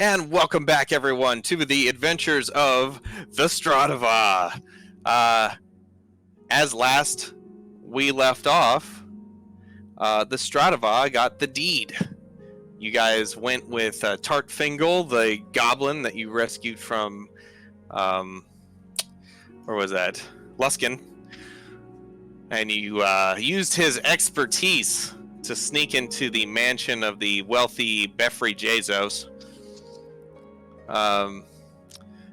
And welcome back, everyone, to the adventures of the Stratava. As last we left off, the Stratava got the deed. You guys went with Tartfingal, the goblin that you rescued from, where was that? Luskin. And you used his expertise to sneak into the mansion of the wealthy Befri Jezos.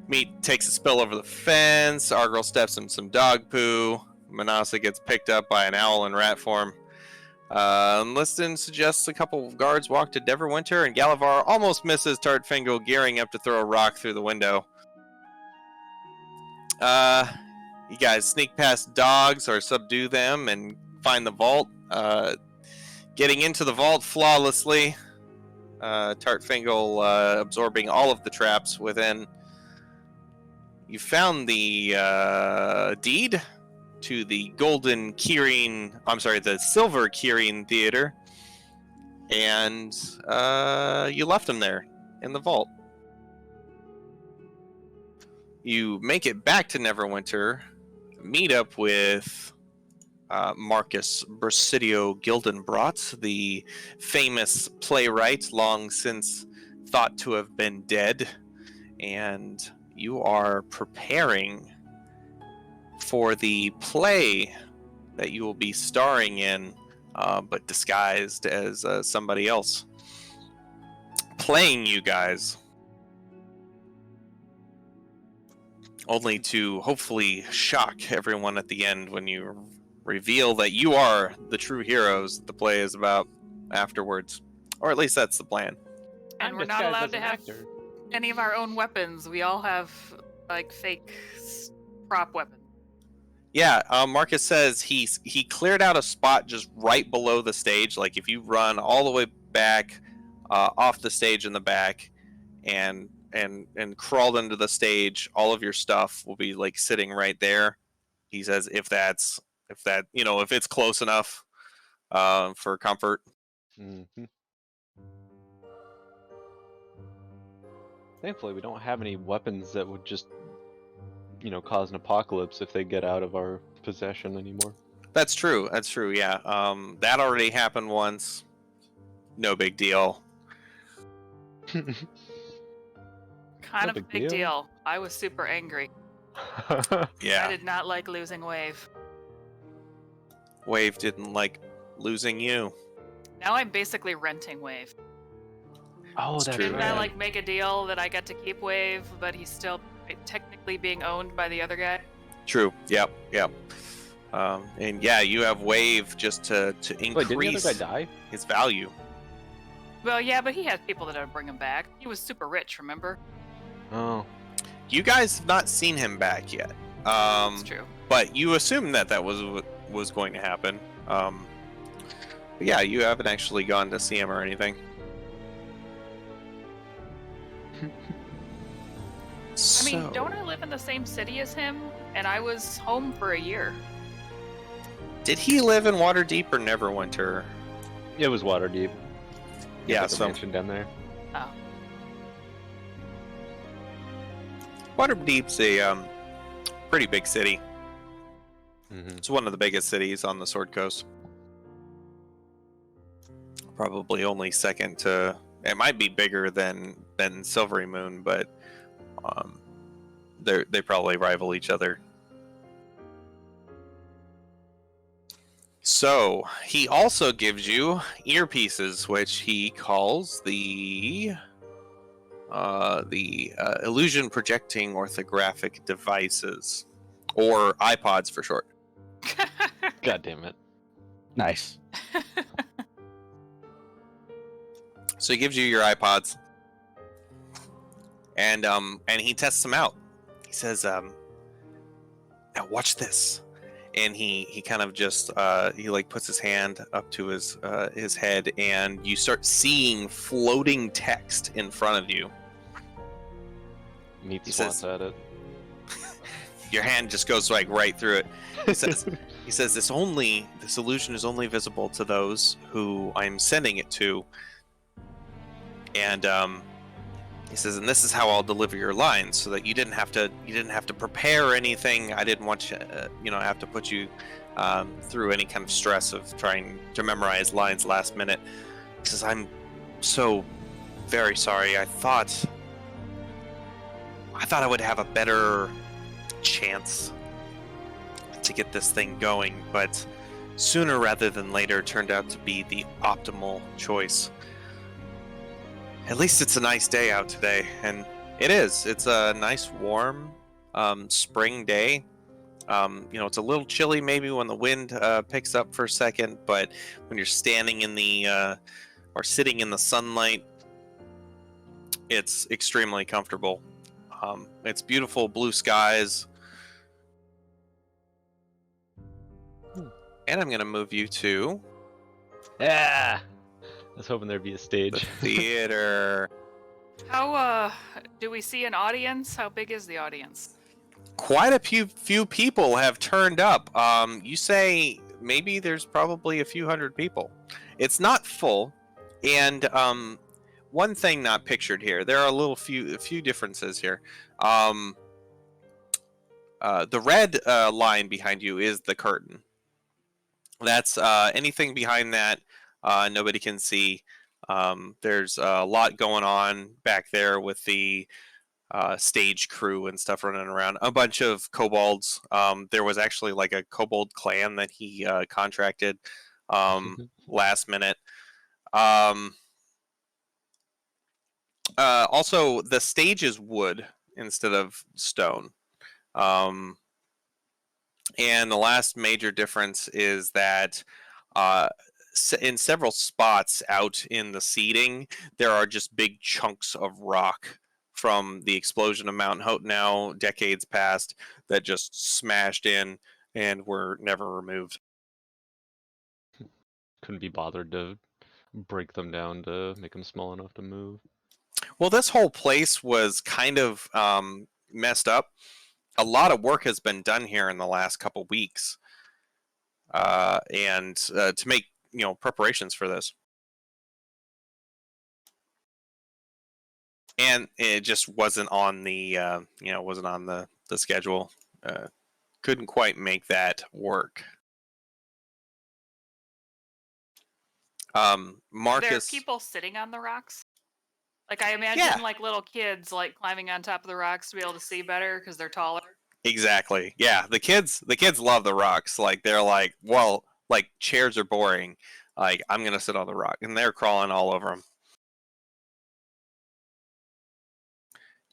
Meat takes a spill over the fence. Argyle steps in some dog poo. Manasa gets picked up by an owl in rat form. Liston suggests a couple of guards walk to Neverwinter, and Galavar almost misses Tartfingal, gearing up to throw a rock through the window. You guys sneak past dogs or subdue them and find the vault. Getting into the vault flawlessly. Tartfingal absorbing all of the traps within. You found the deed to the the Silver Kirine Theater, and you left him there in the vault. You make it back to Neverwinter, meet up with Marcus Brasidio Gildenbrot, the famous playwright long since thought to have been dead, and you are preparing for the play that you will be starring in, but disguised as somebody else, playing you guys, only to hopefully shock everyone at the end when you reveal that you are the true heroes that the play is about afterwards. Or at least that's the plan. And we're not allowed to have any of our own weapons. We all have, like, fake prop weapons. Yeah, Marcus says he cleared out a spot just right below the stage. Like, if you run all the way back off the stage in the back and crawled into the stage, all of your stuff will be, like, sitting right there. He says if it's close enough for comfort. Mm-hmm. Thankfully, we don't have any weapons that would just, cause an apocalypse if they get out of our possession anymore. That's true. Yeah. That already happened once. No big deal. Kind of a big deal. I was super angry. Yeah. I did not like losing Wave. Wave didn't like losing you. Now I'm basically renting Wave. Oh, that's Didn't right. I make a deal that I get to keep Wave, but he's still technically being owned by the other guy? True. Yep. And yeah, you have Wave just to increase Wait, didn't the other guy die? his value. Well, yeah, but he has people that would bring him back. He was super rich, remember? Oh. You guys have not seen him back yet. That's true. But you assumed that was going to happen. But yeah, you haven't actually gone to see him or anything. I mean, don't I live in the same city as him? And I was home for a year. Did he live in Waterdeep or Neverwinter? It was Waterdeep. Yeah, so mansion down there. Oh. Waterdeep's a pretty big city. Mm-hmm. It's one of the biggest cities on the Sword Coast. Probably only second to... It might be bigger than Silvery Moon, but they probably rival each other. So, he also gives you earpieces, which he calls the illusion projecting orthographic devices, or iPods for short. God damn it. Nice. So he gives you your iPods, and he tests them out. He says, "Now watch this," and he kind of just he like puts his hand up to his head, and you start seeing floating text in front of you. Neat He swats says- at it. Your hand just goes like right through it. He says this illusion is only visible to those who I'm sending it to. And He says, and this is how I'll deliver your lines, so that you didn't have to prepare anything. I didn't want you, have to put you through any kind of stress of trying to memorize lines last minute. He says, I'm so very sorry. I thought I would have a better chance to get this thing going, but sooner rather than later turned out to be the optimal choice. At least it's a nice day out today, and it is. It's a nice, warm spring day. It's a little chilly maybe when the wind picks up for a second, but when you're standing in the or sitting in the sunlight, it's extremely comfortable. It's beautiful blue skies. And I'm going to move you to... Yeah! I was hoping there'd be a stage. The theater. How do we see an audience? How big is the audience? Quite a few people have turned up. You say maybe there's probably a few hundred people. It's not full, and one thing not pictured here. There are a few differences here. The red line behind you is the curtain. That's anything behind that nobody can see. There's a lot going on back there with the stage crew and stuff running around. A bunch of kobolds. There was actually like a kobold clan that he contracted last minute. Also, the stage is wood instead of stone. And the last major difference is that in several spots out in the seating, there are just big chunks of rock from the explosion of Mount Hotenau decades past that just smashed in and were never removed. Couldn't be bothered to break them down to make them small enough to move. Well, this whole place was kind of messed up. A lot of work has been done here in the last couple weeks, and to make preparations for this, and it just wasn't on the the schedule. Couldn't quite make that work. Marcus, There are people sitting on the rocks. Like I imagine, like little kids, like climbing on top of the rocks to be able to see better because they're taller. Exactly. Yeah, the kids love the rocks. Like they're like, well, like chairs are boring. Like I'm gonna sit on the rock, and they're crawling all over them.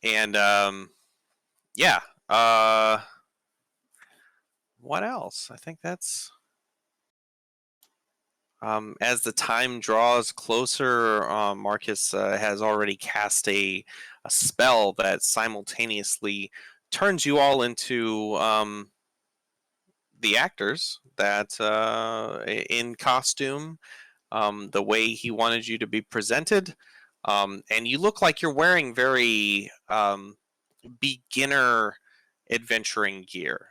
And yeah. What else? I think that's. As the time draws closer, Marcus has already cast a spell that simultaneously turns you all into the actors that in costume, the way he wanted you to be presented, and you look like you're wearing very beginner adventuring gear.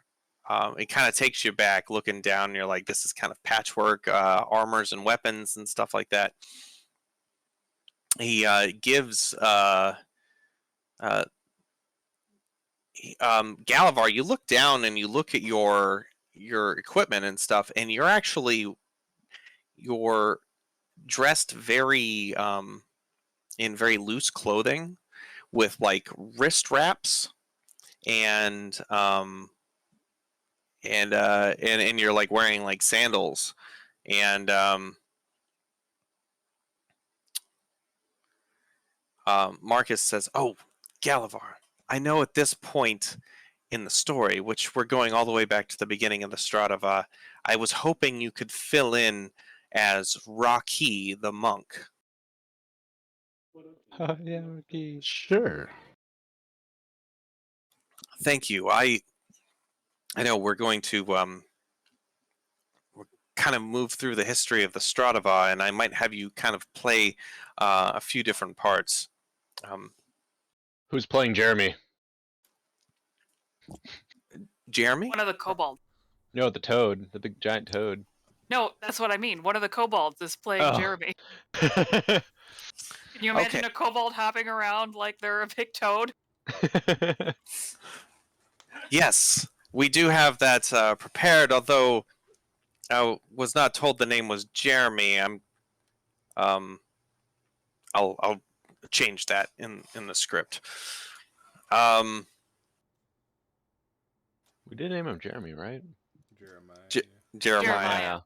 It kind of takes you back looking down, and you're like, this is kind of patchwork armors and weapons and stuff like that. He gives Galavar, you look down and you look at your equipment and stuff, and you're dressed very in very loose clothing with like wrist wraps and and you're like wearing like sandals, and Marcus says, "Oh, Galavar, I know at this point in the story, which we're going all the way back to the beginning of the Stratava, I was hoping you could fill in as Rocky the monk." Yeah, okay. Sure. Thank you. I know we're going to kind of move through the history of the Stratava, and I might have you kind of play a few different parts. Who's playing Jeremy? Jeremy? One of the kobolds. No, the toad, the big giant toad. No, that's what I mean. One of the kobolds is playing Oh. Jeremy. Can you imagine a kobold hopping around like they're a big toad? Yes, we do have that prepared. Although I was not told the name was Jeremy. I'll change that in the script. We did name him Jeremy, right? Jeremiah. Jeremiah.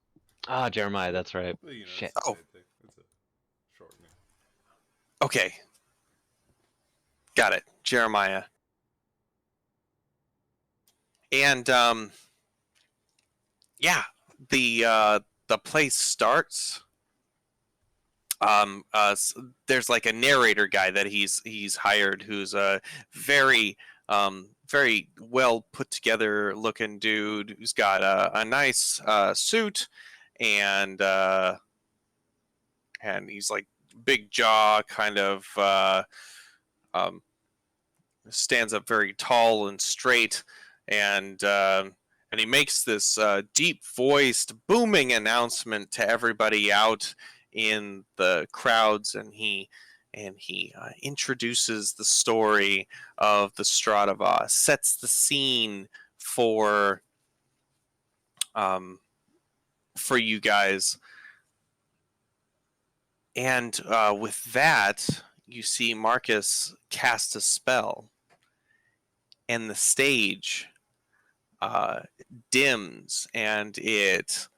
Ah, Jeremiah, that's right. Well, you know, Shit. it's the same thing. It's a short name. Okay. Got it. Jeremiah. And yeah, the place starts. There's like a narrator guy that he's hired who's a very very well put together looking dude who's got a nice suit and he's like big jaw, kind of um, stands up very tall and straight, and he makes this deep voiced booming announcement to everybody out in the crowds, and he introduces the story of the Stratava, sets the scene for you guys. And with that, you see Marcus cast a spell, and the stage dims, and it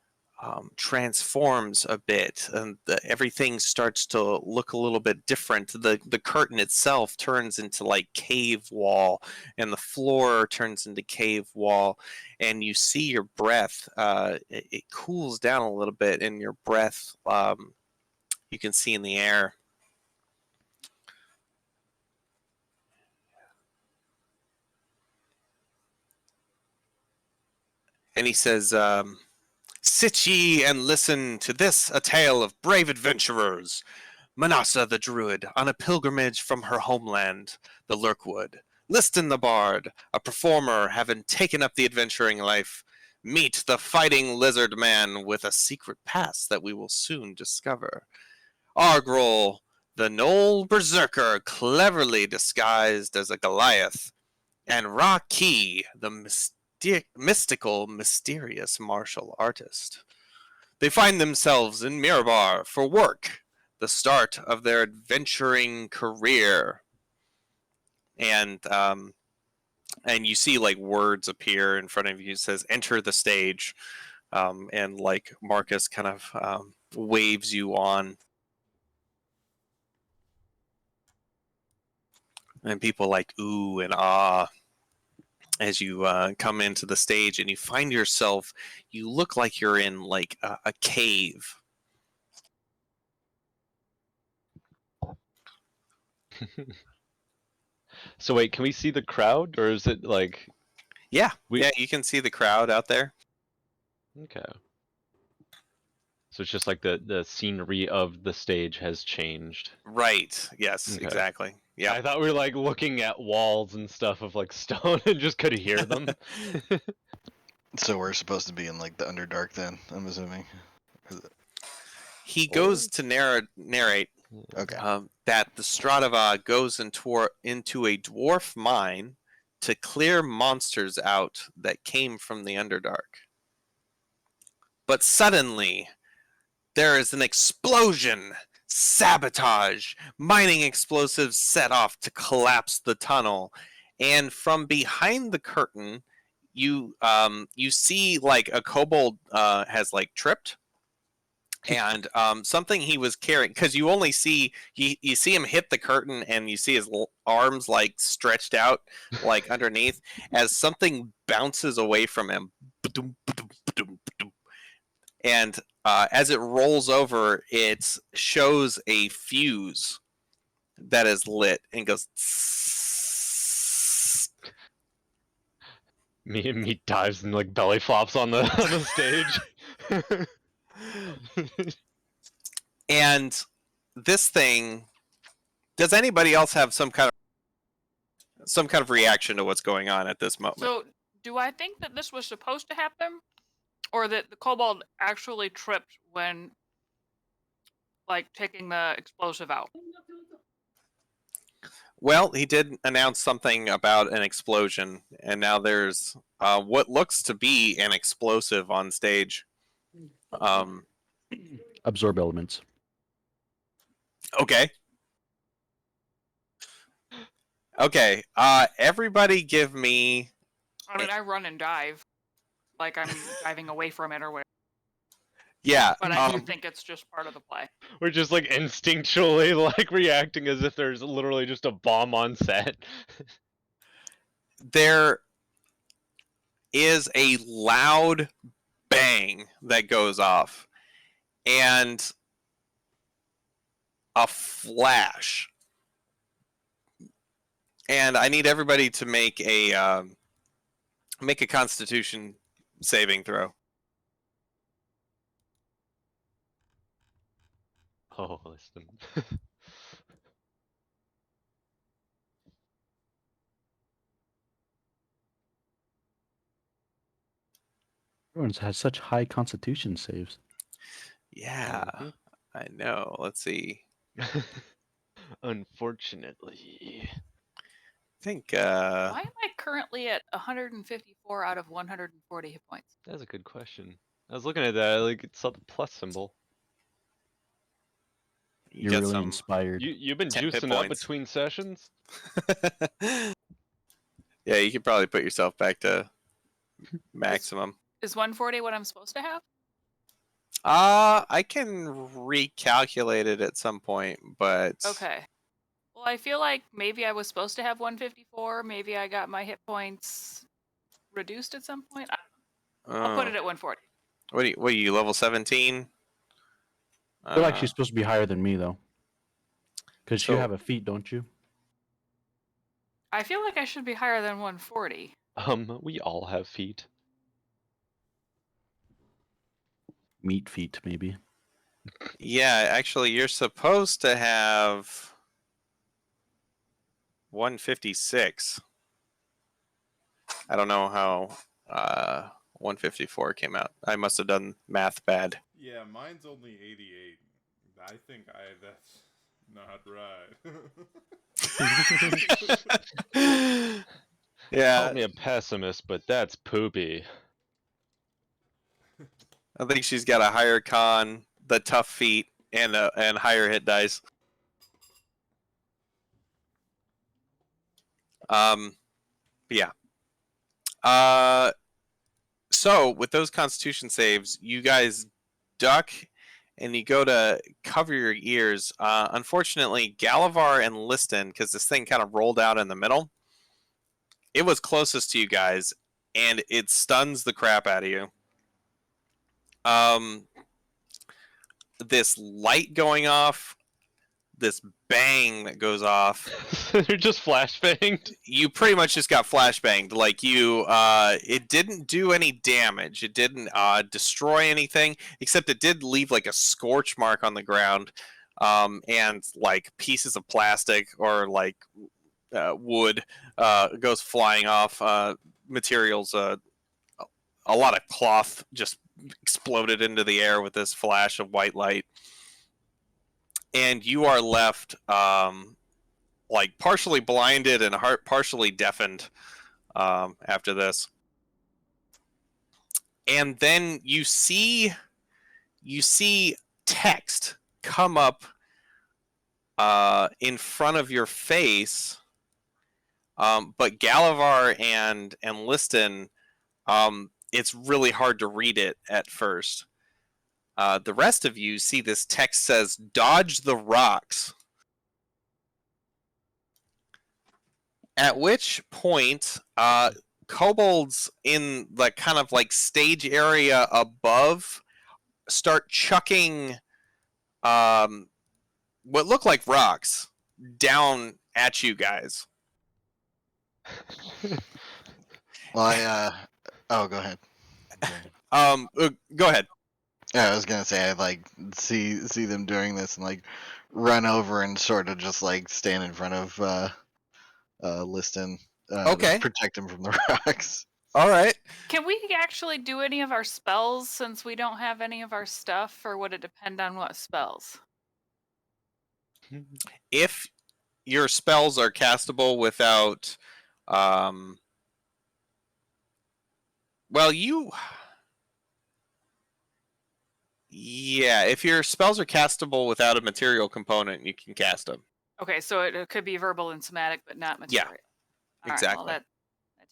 transforms a bit, and everything starts to look a little bit different. The curtain itself turns into like cave wall, and the floor turns into cave wall, and you see your breath. It cools down a little bit, and your breath you can see in the air. And he says, "Sit ye and listen to this, a tale of brave adventurers. Manasa the Druid, on a pilgrimage from her homeland, the Lurkwood. Liston the Bard, a performer having taken up the adventuring life. Meet the fighting lizard man with a secret past that we will soon discover. Argrol, the Knoll Berserker, cleverly disguised as a Goliath. And Raki, the mystical, mysterious martial artist. They find themselves in Mirabar for work, the start of their adventuring career." And you see like words appear in front of you. It says, "Enter the stage," and like Marcus kind of waves you on. And people like ooh and ah as you come into the stage, and you find yourself, you look like you're in like a cave. So wait, can we see the crowd, or is it like? Yeah, you can see the crowd out there. Okay. So it's just like the scenery of the stage has changed. Right. Yes, Okay. exactly. Yeah. I thought we were like looking at walls and stuff of like stone and just could hear them. So we're supposed to be in like the Underdark then, I'm assuming. He goes to narrate Okay. that the Stratava goes into a dwarf mine to clear monsters out that came from the Underdark. But suddenly, there is an explosion, sabotage, mining explosives set off to collapse the tunnel, and from behind the curtain, you see like a kobold has like tripped, and something he was carrying, because you only see you see him hit the curtain, and you see his arms like stretched out like underneath as something bounces away from him, and as it rolls over, it shows a fuse that is lit and goes. Me dives and like belly flops on the stage. And this thing, does anybody else have some kind of reaction to what's going on at this moment? So, do I think that this was supposed to happen, or that the kobold actually tripped when, like, taking the explosive out? Well, he did announce something about an explosion, and now there's what looks to be an explosive on stage. Absorb elements. Okay. Okay. Everybody give me. I mean, I run and dive, like I'm diving away from it or whatever. Yeah. But I do think it's just part of the play. We're just like instinctually like reacting as if there's literally just a bomb on set. There is a loud bang that goes off, and a flash. And I need everybody to make a Constitution saving throw. Oh, listen. Everyone's has such high Constitution saves. Yeah, I know. Let's see. Unfortunately. I think. Why am I currently at 154 out of 140 hit points? That's a good question. I was looking at that, like it saw the plus symbol. You You're get really some. inspired. You've been 10 hit juicing up points. between sessions? Yeah, you could probably put yourself back to maximum. Is 140 what I'm supposed to have? I can recalculate it at some point, but Okay. Well, I feel like maybe I was supposed to have 154. Maybe I got my hit points reduced at some point. I'll put it at 140. What are you, level 17? I feel like she's supposed to be higher than me, though. Because you So- have a feat, don't you? I feel like I should be higher than 140. We all have feet. Meat feet, maybe. Yeah, actually, you're supposed to have 156. I don't know how 154 came out. I must have done math bad. Yeah, mine's only 88. I think that's not right. Yeah, Call me a pessimist, but that's poopy. I think she's got a higher con, the tough feat, and higher hit dice. Yeah. So with those Constitution saves, you guys duck and you go to cover your ears. Unfortunately, Galavar and Liston, because this thing kind of rolled out in the middle, it was closest to you guys, and it stuns the crap out of you. This light going off, this bang that goes off. You're just flashbanged? You pretty much just got flashbanged. Like you, it didn't do any damage. It didn't destroy anything, except it did leave like a scorch mark on the ground, and like pieces of plastic or like wood goes flying off. Materials, a lot of cloth just exploded into the air with this flash of white light, and you are left like partially blinded and partially deafened after this. And then you see text come up in front of your face, but Galavar and Liston, it's really hard to read it at first. The rest of you see this text says, "Dodge the rocks." At which point, kobolds in the kind of like stage area above start chucking what look like rocks down at you guys. Well, oh, go ahead. Go ahead. Yeah, I was gonna say I like see them doing this and like run over and sort of just like stand in front of Liston. Okay. Protect him from the rocks. All right. Can we actually do any of our spells since we don't have any of our stuff, or would it depend on what spells? If your spells are castable without. Well, yeah, if your spells are castable without a material component, you can cast them. Okay, so it could be verbal and somatic, but not Yeah, material. All right, exactly. well, that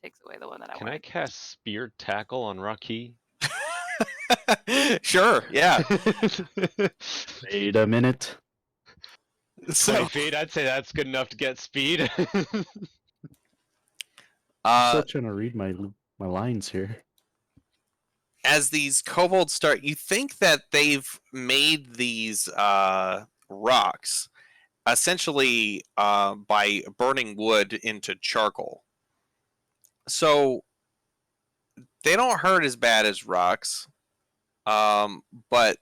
takes away the one that I Can I wanted. cast Spear Tackle on Rocky? Sure, yeah. Wait a minute. 20 So, feet, I'd say that's good enough to get speed. I'm still trying to read my lines here. as these kobolds start, you think that they've made these rocks essentially by burning wood into charcoal. So they don't hurt as bad as rocks, but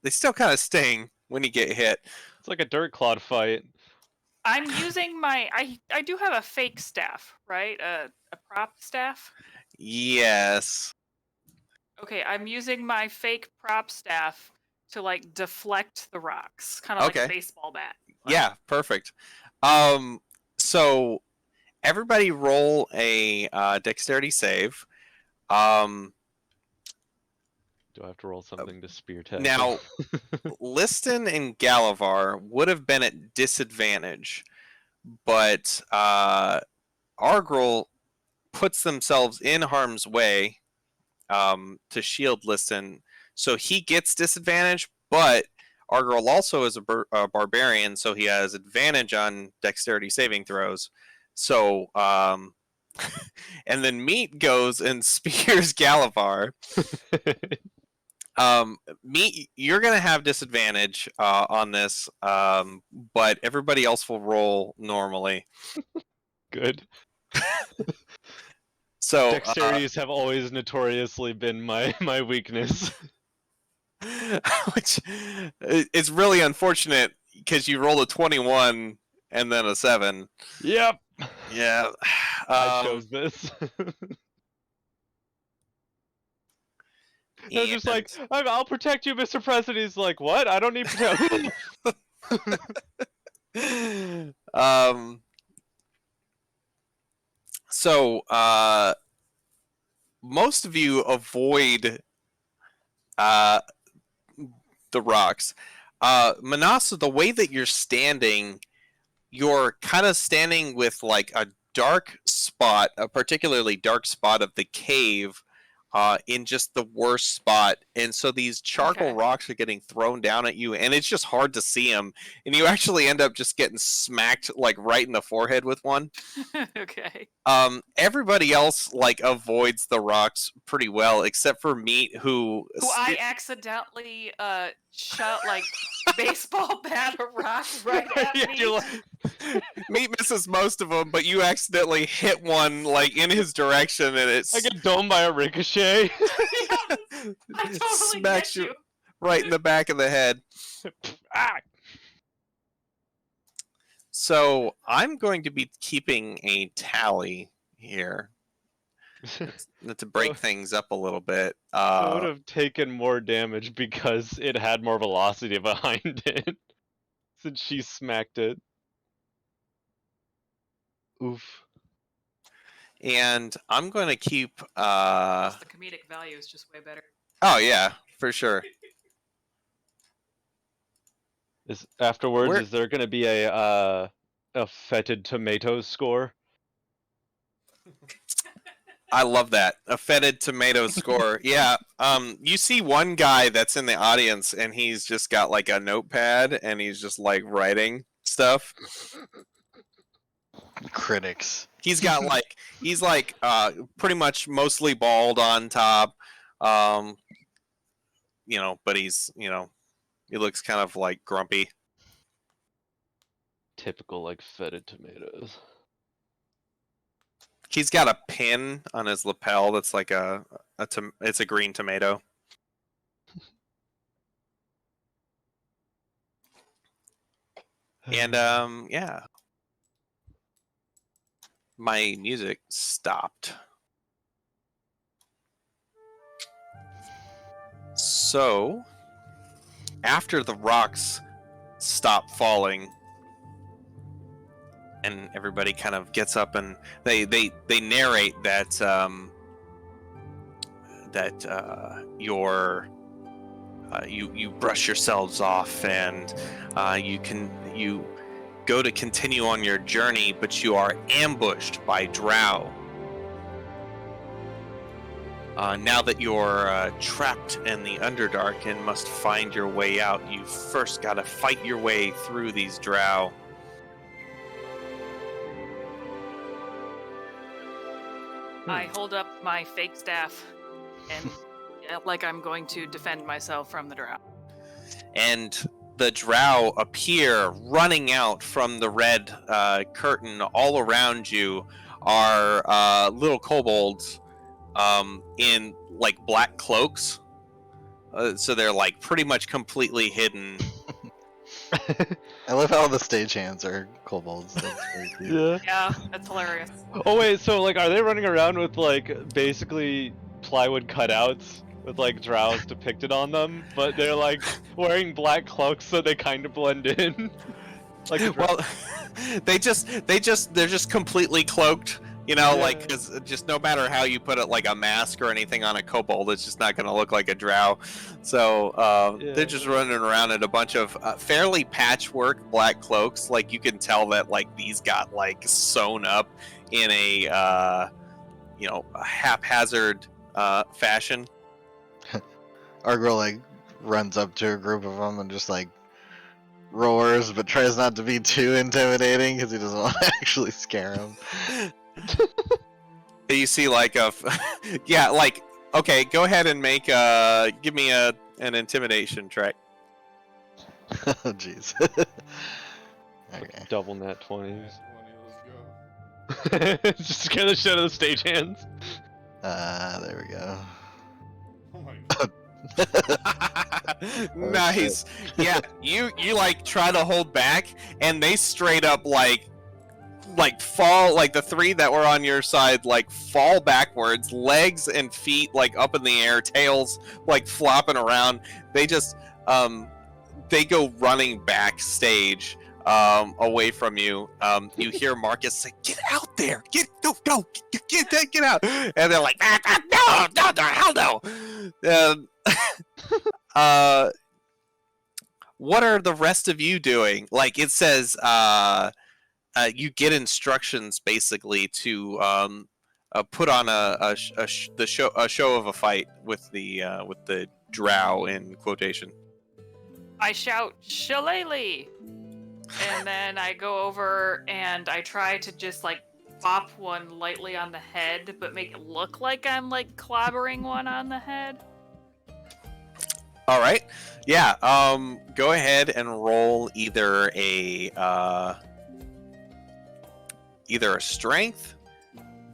they still kind of sting when you get hit. It's like a dirt clod fight. I'm using my I do have a fake staff, right? A prop staff. Yes. Okay, I'm using my fake prop staff to like deflect the rocks, kind of like Okay. a baseball bat. Yeah, perfect. So everybody roll a dexterity save. Do I have to roll something to spear tackle? Now, Liston and Galavar would have been at disadvantage, but Argrel puts themselves in harm's way to shield Liston, so he gets disadvantage, but Argrel also is a barbarian, so he has advantage on dexterity saving throws. So, and then Meat goes and spears Galavar. Meat, you're gonna have disadvantage on this, but everybody else will roll normally. Good. So Dexterities have always notoriously been my weakness. which it's really unfortunate because you rolled a 21 and then a 7. Yep. Yeah. I chose this. I was just like, I'll protect you, Mr. President. He's like, what? I don't need protection. So most of you avoid the rocks. Manasa, the way that you're standing, you're kind of standing with like a dark spot, a particularly dark spot of the cave, in just the worst spot. And so these charcoal Okay. rocks are getting thrown down at you, and it's just hard to see them. And you actually end up just getting smacked like right in the forehead with one. Okay. Everybody else like avoids the rocks pretty well, except for Meat, who I accidentally shot like baseball bat a rock right at Yeah, me. you're like, Meat misses most of them, but you accidentally hit one like in his direction, and it's I get domed by a ricochet. I totally smacks get you you. right in the back of the head. Ah. So I'm going to be keeping a tally here to break things up a little bit. It would have taken more damage because it had more velocity behind it. Since she smacked it. Oof. And I'm going to keep. Plus the comedic value is just way better. Oh yeah, for sure. Is afterwards? Where- Is there going to be a fetid tomatoes score? I love that. A fetid tomato score. Yeah. You see one guy that's in the audience, and he's just got like a notepad, and he's just like writing stuff. Critics. He's got like he's like pretty much mostly bald on top, but he's he looks kind of like grumpy. Typical like fetid tomatoes. He's got a pin on his lapel that's like it's a green tomato. And yeah. My music stopped. So, after the rocks stop falling, and everybody kind of gets up and they narrate that you brush yourselves off, and you go to continue on your journey, but you are ambushed by drow. Now that you're trapped in the Underdark and must find your way out, you've first got to fight your way through these drow. I hold up my fake staff and like I'm going to defend myself from the drow. And the drow appear running out from the red curtain. All around you are little kobolds in like black cloaks. So they're like pretty much completely hidden. I love how all the stagehands are kobolds. That's very cute. Yeah. Yeah, that's hilarious. Oh wait, so like, are they running around with like basically plywood cutouts with like drows depicted on them, but they're like wearing black cloaks so they kind of blend in? Like, Well, they're just completely cloaked. You know, Yeah. like, 'cause just no matter how you put it, like a mask or anything on a kobold, it's just not going to look like a drow. So Yeah. they're just running around in a bunch of fairly patchwork black cloaks. Like, you can tell that like these got like sewn up in a a haphazard fashion. Argro like runs up to a group of them and just like roars, but tries not to be too intimidating because he doesn't want to actually scare them. You see like yeah, like, okay, go ahead and make give me an intimidation check. Oh jeez. Okay. double nat 20s. Nat 20, let's go. Just scare the shit out of the stagehands. There we go. Oh my god. Nice. Yeah, you like try to hold back, and they straight up like fall, like the three that were on your side like fall backwards, legs and feet like up in the air, tails like flopping around. They just they go running backstage away from you. You hear Marcus say, "Get out there! Go! Get out!" And they're like, no, hell no! What are the rest of you doing? Like, it says, you get instructions basically to put on a show of a fight with the drow in quotation. I shout "Shillelagh!" and then I go over and I try to just like bop one lightly on the head, but make it look like I'm like clobbering one on the head. All right, yeah. Go ahead and roll either a strength,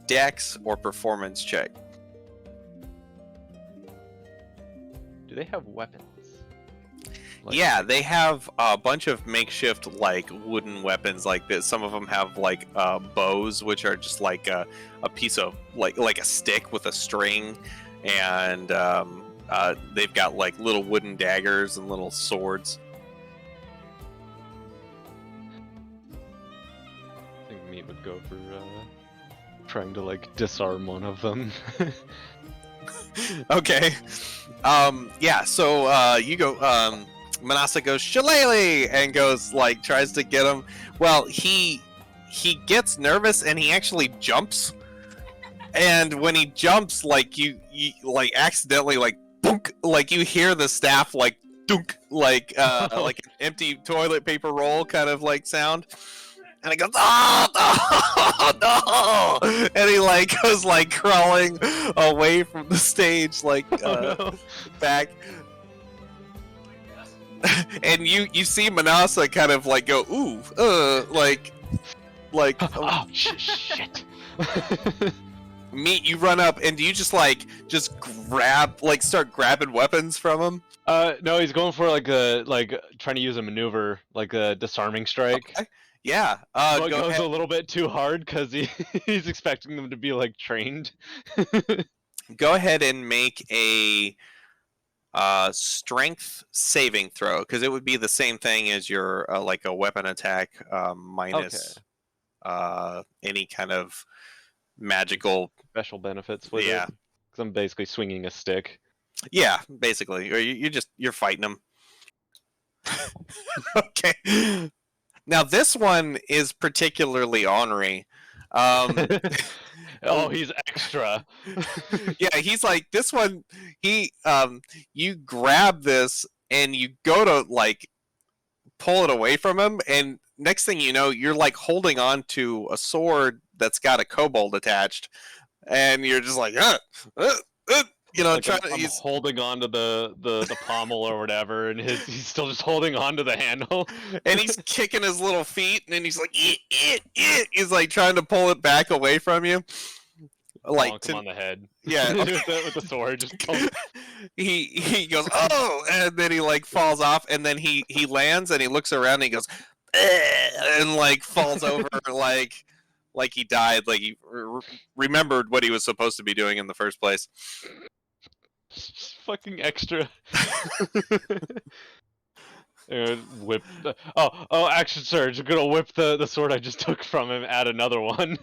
dex, or performance check. Do they have weapons? Like- Yeah, they have a bunch of makeshift like wooden weapons like this. Some of them have like bows, which are just like a piece of like a stick with a string, and they've got like little wooden daggers and little swords. I think Meat would go for trying to like disarm one of them. Okay. Yeah, so you go Manasa goes "Shillelagh!" and goes like tries to get him. Well, he gets nervous and he actually jumps. And when he jumps, like you like accidentally like boonk, like you hear the staff like dunk, like like an empty toilet paper roll kind of like sound. And he goes, "Oh no!" And he like goes like crawling away from the stage, like back. And you see Manasa kind of like go, "Ooh, like." Oh shit! Meat, you run up and do you just start grabbing weapons from him? No, he's going for like trying to use a maneuver, like a disarming strike. Okay. Yeah. But it Go goes ahead. a little bit too hard because he's expecting them to be like trained. Go ahead and make a strength saving throw, because it would be the same thing as your like a weapon attack minus. any kind of magical. Special benefits with Yeah. it. Because I'm basically swinging a stick. Yeah, basically, or you're fighting them. Okay. Now this one is particularly ornery. Oh, he's extra. Yeah, he's like this one. You grab this and you go to like pull it away from him, and next thing you know, you're like holding on to a sword that's got a kobold attached, and you're just like, uh, Like trying. I'm holding on to the pommel or whatever, and he's still just holding on to the handle. And he's kicking his little feet, and then he's like, he's like trying to pull it back away from you. Like Bonk him on the head. Yeah, with the sword. Just he goes, oh, and then he like falls off, and then he lands, and he looks around, and he goes, and like falls over, like he died, like he remembered what he was supposed to be doing in the first place. Fucking extra. Whip. Action surge. I'm gonna whip the sword I just took from him. Add another one.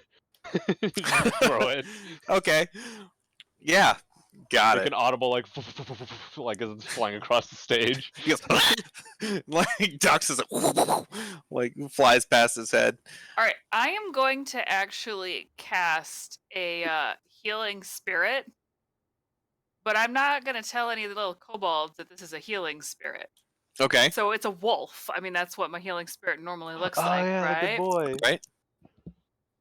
Just throw it. Okay. Yeah. Got like it. An audible like as it's flying across the stage. He goes, like ducks is like flies past his head. All right, I am going to actually cast a healing spirit, but I'm not going to tell any of the little kobolds that this is a healing spirit. Okay. So it's a wolf. I mean, that's what my healing spirit normally looks Oh like, yeah, right? good boy. Right.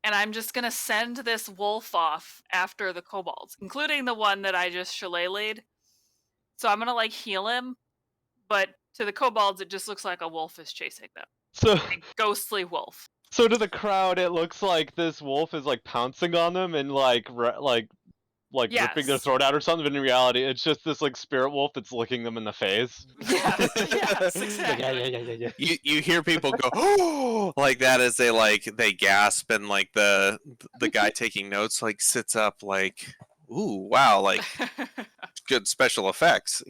And I'm just going to send this wolf off after the kobolds, including the one that I just shillelagh'd. So I'm going to like heal him, but to the kobolds, it just looks like a wolf is chasing them. So A ghostly wolf. So to the crowd, it looks like this wolf is like pouncing on them and like ripping their Yes. throat out or something. But in reality, it's just this like spirit wolf that's licking them in the face. Yes, exactly. Yeah. You hear people go oh like that as they gasp, and like the guy taking notes like sits up like, ooh, wow, like good special effects,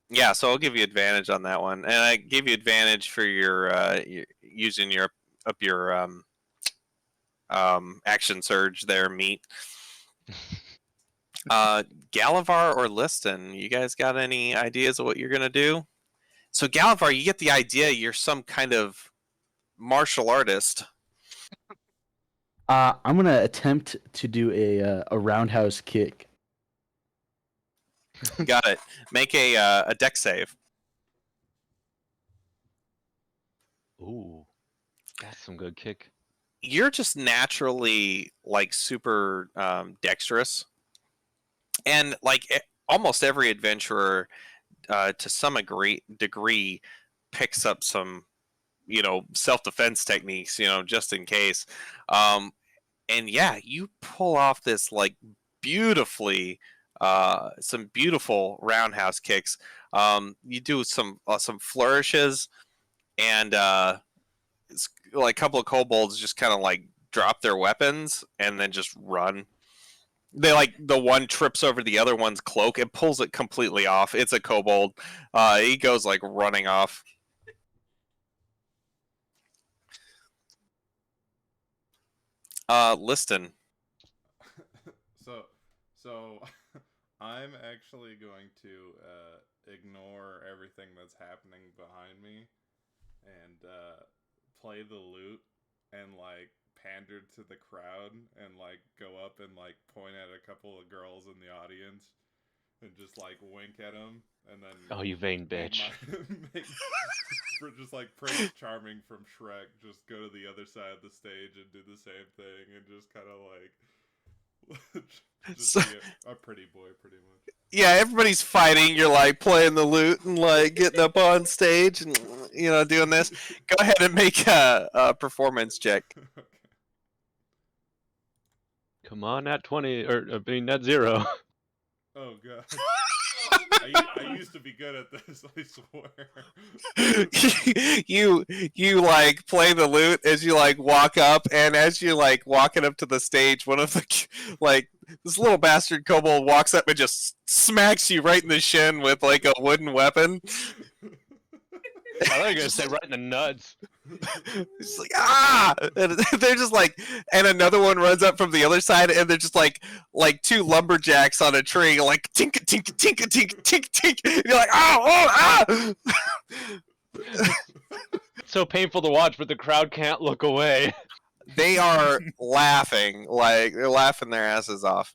Yeah, so I'll give you advantage on that one, and I give you advantage for your using your action surge there, meat. Galavar or Liston, you guys got any ideas of what you're gonna do? So Galavar, you get the idea. You're some kind of martial artist. I'm gonna attempt to do a roundhouse kick. Got it. Make a dex save. Ooh, that's some good kick. You're just naturally like super dexterous, and like almost every adventurer, to some degree, picks up some, self-defense techniques, just in case. And yeah, you pull off this like beautifully. Some beautiful roundhouse kicks. You do some flourishes, and like a couple of kobolds just kind of like drop their weapons and then just run. They like the one trips over the other one's cloak and pulls it completely off. It's a kobold. He goes like running off. Liston. So I'm actually going to ignore everything that's happening behind me and play the lute and like pander to the crowd and like go up and like point at a couple of girls in the audience and just like wink at them, and then You vain bitch. for just like Prince Charming from Shrek, just go to the other side of the stage and do the same thing and just kind of like just be a pretty boy, pretty much. Yeah, everybody's fighting. You're like playing the lute and like getting up on stage and doing this. Go ahead and make a performance check. Okay. Come on, nat 20 or nat 0. Oh god. I used to be good at this, I swear. you like play the lute as you like walk up, and as you like walking up to the stage, one of the like this little bastard kobold walks up and just smacks you right in the shin with like a wooden weapon. I thought you were gonna say right in the nuts. It's like, ah! And they're just like, and another one runs up from the other side, and they're just like two lumberjacks on a tree, like tink tink tink tink tink tink. And you're like, oh, ah! It's so painful to watch, but the crowd can't look away. They are laughing, like they're laughing their asses off.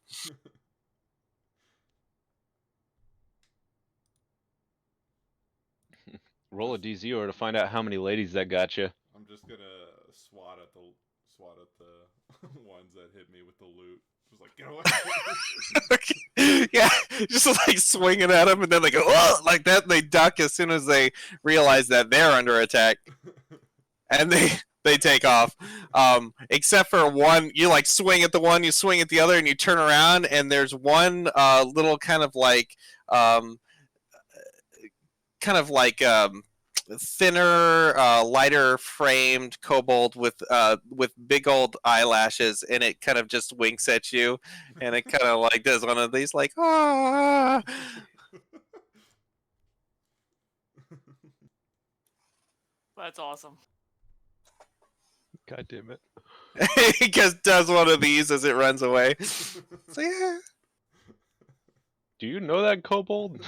Roll a D0 to find out how many ladies that got you. I'm just gonna swat at the ones that hit me with the loot. Just like, get away. Yeah, just like swinging at them, and then they go, oh, like that, and they duck as soon as they realize that they're under attack, and they take off. Except for one, you like swing at the one, you swing at the other, and you turn around, and there's one little kind of like thinner, lighter framed kobold with big old eyelashes, and it kind of just winks at you, and it kind of like does one of these like ah. That's awesome. God damn it. It just does one of these as it runs away. So, yeah. Do you know that kobold?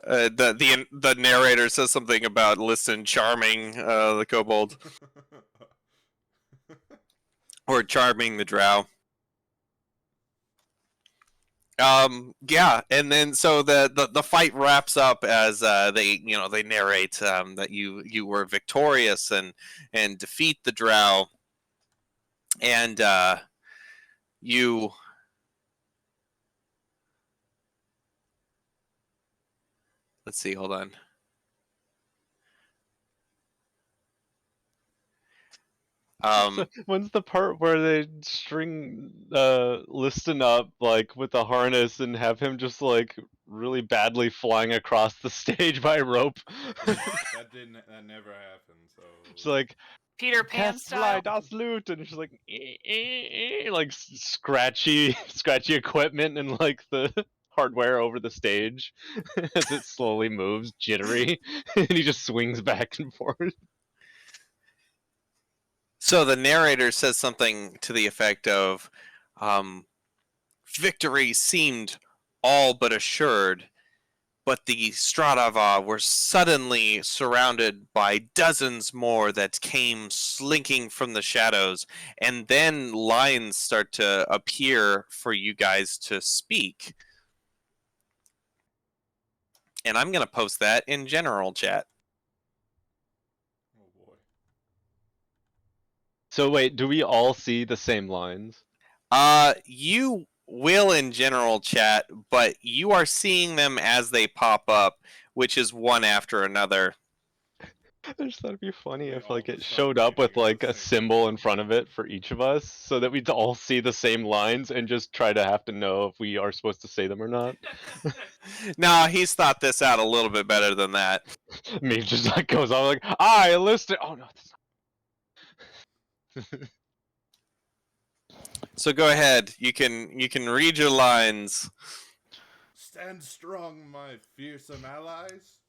The narrator says something about listen charming the kobold or charming the drow. Yeah, and then so the fight wraps up as they narrate that you were victorious and defeat the drow, and you. Let's see, hold on. When's the part where they string Liston up like with a harness and have him just like really badly flying across the stage by rope? That never happened. So It's like Peter Pan cast fly style. das loot, and it's like like scratchy equipment and like the hardware over the stage as it slowly moves, jittery, and he just swings back and forth. So the narrator says something to the effect of, victory seemed all but assured, but the Stratava were suddenly surrounded by dozens more that came slinking from the shadows, and then lines start to appear for you guys to speak. And I'm going to post that in general chat. oh boy. So wait, do we all see the same lines? You will in general chat, but you are seeing them as they pop up, which is one after another. I just thought it'd be funny We if all like it just start showed up with reading at like the a same symbol time. in front of it for each of us, so that we'd all see the same lines and just try to have to know if we are supposed to say them or not. No, he's thought this out a little bit better than that. Me just like goes on like I listed. Oh no, that's not... So go ahead. You can read your lines. Stand strong, my fearsome allies.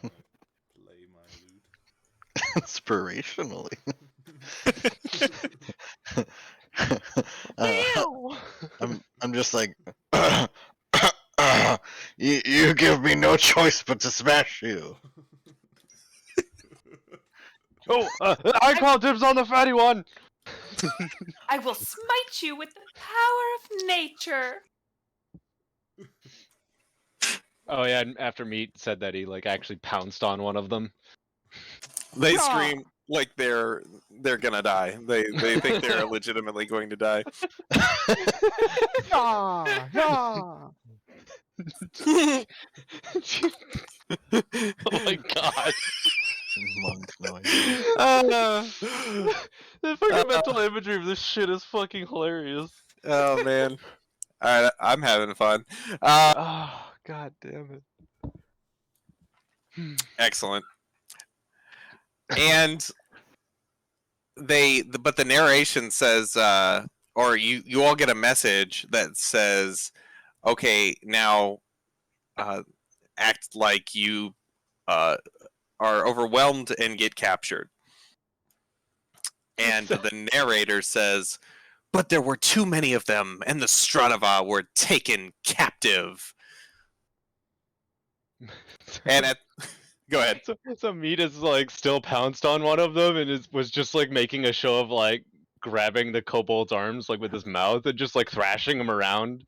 I'm gonna play my lute. Inspirationally. I'm just like, you give me no choice but to smash you. Oh, I call dibs on the fatty one. I will smite you with the power of nature. Oh yeah, and after Meat said that he like actually pounced on one of them. They Yeah. scream like they're gonna die. They think they're legitimately going to die. Oh my god. Monk noise. The fucking mental imagery of this shit is fucking hilarious. Oh man. All right, I'm having fun. Oh god damn it. Excellent. And but the narration says, or you all get a message that says, okay, now act like you are overwhelmed and get captured. And the narrator says, "But there were too many of them, and the Stratava were taken captive." And go ahead. So Meat is like still pounced on one of them and was just like making a show of like grabbing the kobold's arms like with his mouth and just like thrashing him around.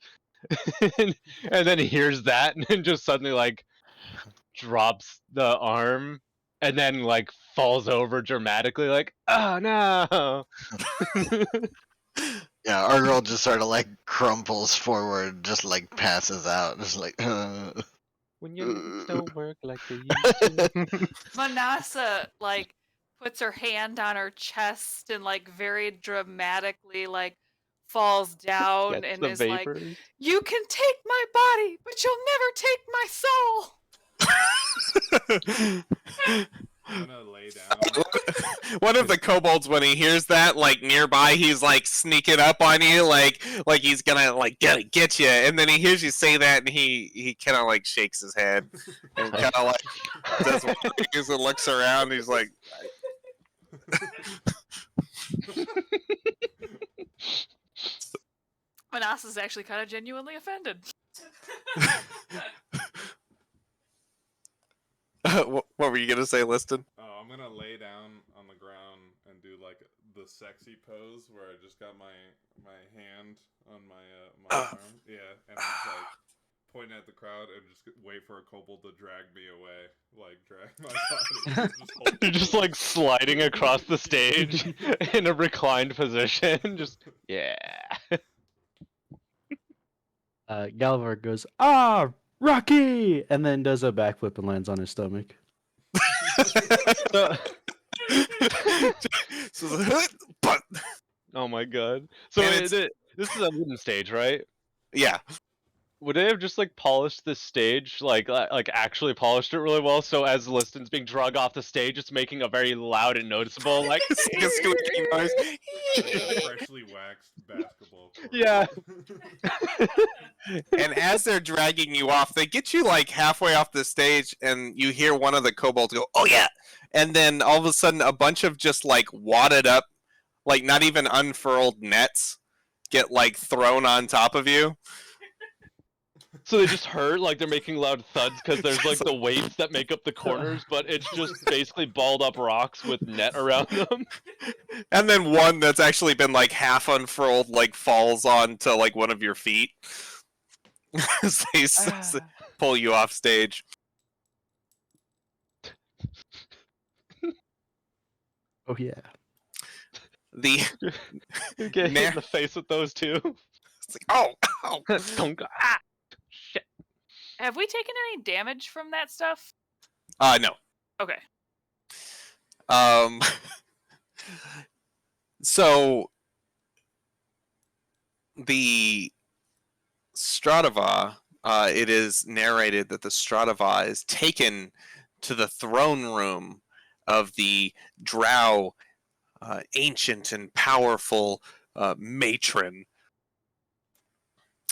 and then he hears that and then just suddenly like drops the arm and then like falls over dramatically like, oh no. Yeah, our girl just sort of like crumples forward, just like passes out, just like. When your knees don't work like they used to. Manasa like puts her hand on her chest and like very dramatically like falls down Gets and the is like, vapors. "You can take my body, but you'll never take my soul." I'm gonna lay down. One of the kobolds, when he hears that, like nearby, he's like sneaking up on you, like he's gonna get you. And then he hears you say that, and he kind of like shakes his head and kind of like does one of these and looks around. And he's like, Manasa's actually kind of genuinely offended. what were you gonna say, Liston? Oh, I'm gonna lay down on the ground and do like the sexy pose where I just got my hand on my arm. Yeah, and I'm just like pointing at the crowd and just wait for a kobold to drag me away, like drag my body. You're just like sliding across the stage in a reclined position. Just yeah. Galavar goes, "Ah, Rocky!" and then does a backflip and lands on his stomach. But Oh my god. So And this is a wooden stage, right? yeah, Would they have just like polished this stage, like actually polished it really well, so as Liston's being drug off the stage, it's making a very loud and noticeable like it's like a squeaky noise. Like a freshly waxed basketball court. Yeah. And as they're dragging you off, they get you like halfway off the stage, and you hear one of the kobolds go, "Oh yeah!" And then all of a sudden, a bunch of just like wadded up, like not even unfurled nets, get like thrown on top of you. So they just hurt, like they're making loud thuds because there's like the weights that make up the corners, but it's just basically balled up rocks with net around them. And then one that's actually been like half unfurled, like falls onto like one of your feet. As they pull you off stage. Oh yeah. The You get hit in the face with those two. it's like, oh, Ah! Shit. Have we taken any damage from that stuff? no. Okay. So the Stratava, it is narrated that the Stratava is taken to the throne room of the Drow, ancient and powerful matron.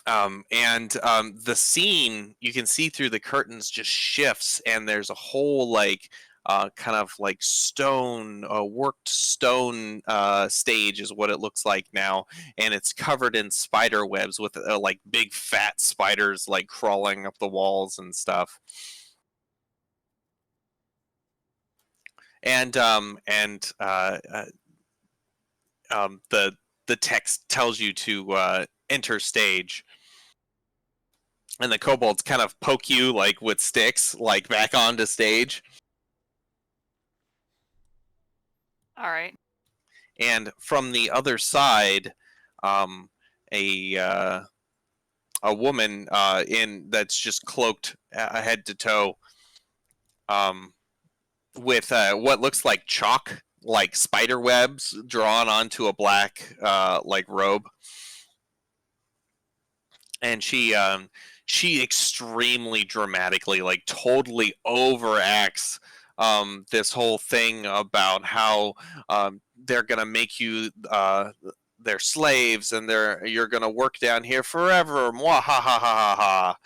The scene, you can see through the curtains, just shifts, and there's a whole like kind of like stone, worked stone stage is what it looks like now, and it's covered in spider webs with like big fat spiders like crawling up the walls and stuff. And the text tells you to enter stage. And the kobolds kind of poke you like with sticks, like back onto stage. All right. And from the other side, a woman in that's just cloaked head to toe, with what looks like chalk, like spider webs drawn onto a black like robe. And she extremely dramatically, like totally overacts this whole thing about how they're gonna make you their slaves, and you're gonna work down here forever. Mwah ha ha ha ha ha.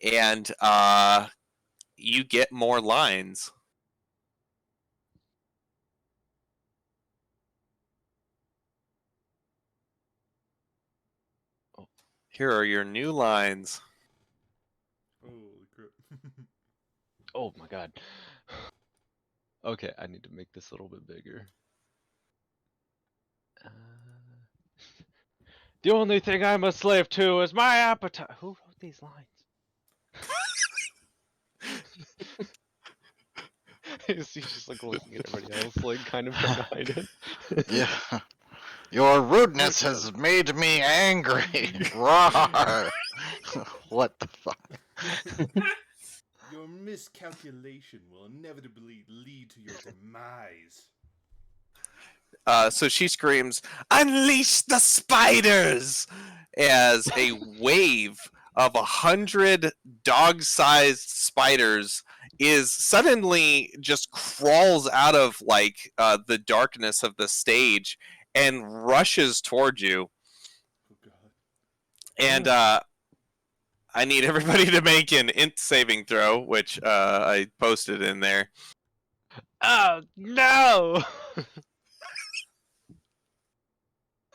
and you get more lines. Here are your new lines. Holy crap. Oh my god. Okay, I need to make this a little bit bigger. The only thing I'm a slave to is my appetite. Who wrote these lines? He's just like looking at everybody else, like kind of trying to hide it. Yeah. Your rudeness has made me angry. Roar. What the fuck? Your miscalculation will inevitably lead to your demise. So she screams, "Unleash the spiders!" as a wave of 100 dog-sized spiders is suddenly just crawls out of like the darkness of the stage and rushes toward you. Oh god. And I need everybody to make an int saving throw, which I posted in there. Oh no!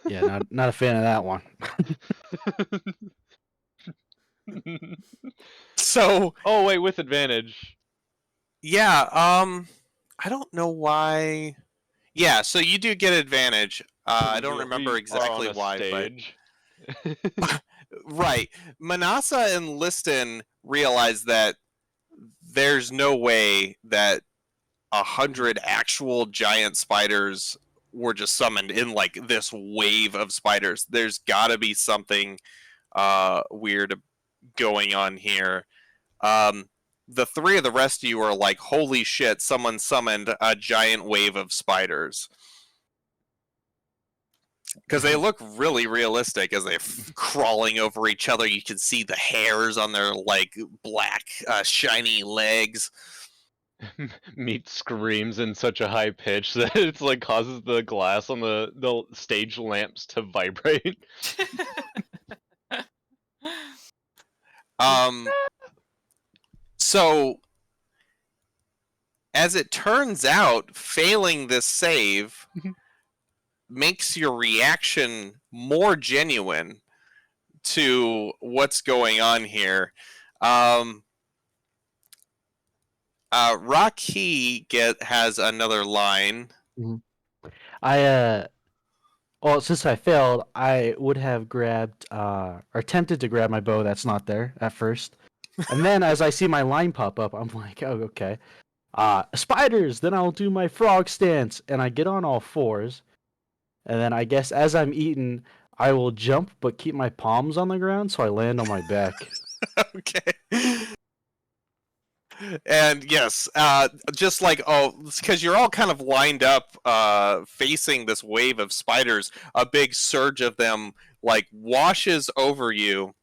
Yeah, not a fan of that one. So Oh wait, with advantage. yeah, I don't know why. Yeah, so you do get advantage. I don't remember We exactly are on a why, stage. but right. Manasa and Liston realize that there's no way that 100 actual giant spiders were just summoned in like this wave of spiders. There's got to be something weird going on here. Um, the three of the rest of you are like, holy shit, someone summoned a giant wave of spiders. Because they look really realistic as they're crawling over each other. You can see the hairs on their like black, shiny legs. Meat screams in such a high pitch that it's like causes the glass on the stage lamps to vibrate. So as it turns out, failing this save makes your reaction more genuine to what's going on here. Rocky has another line. Well, since I failed, I would have grabbed or attempted to grab my bow that's not there at first. And then as I see my line pop up, I'm like, oh, okay. Spiders, then I'll do my frog stance. And I get on all fours. And then I guess as I'm eating, I will jump but keep my palms on the ground so I land on my back. Okay. And yes, just like, because you're all kind of lined up facing this wave of spiders, a big surge of them like washes over you,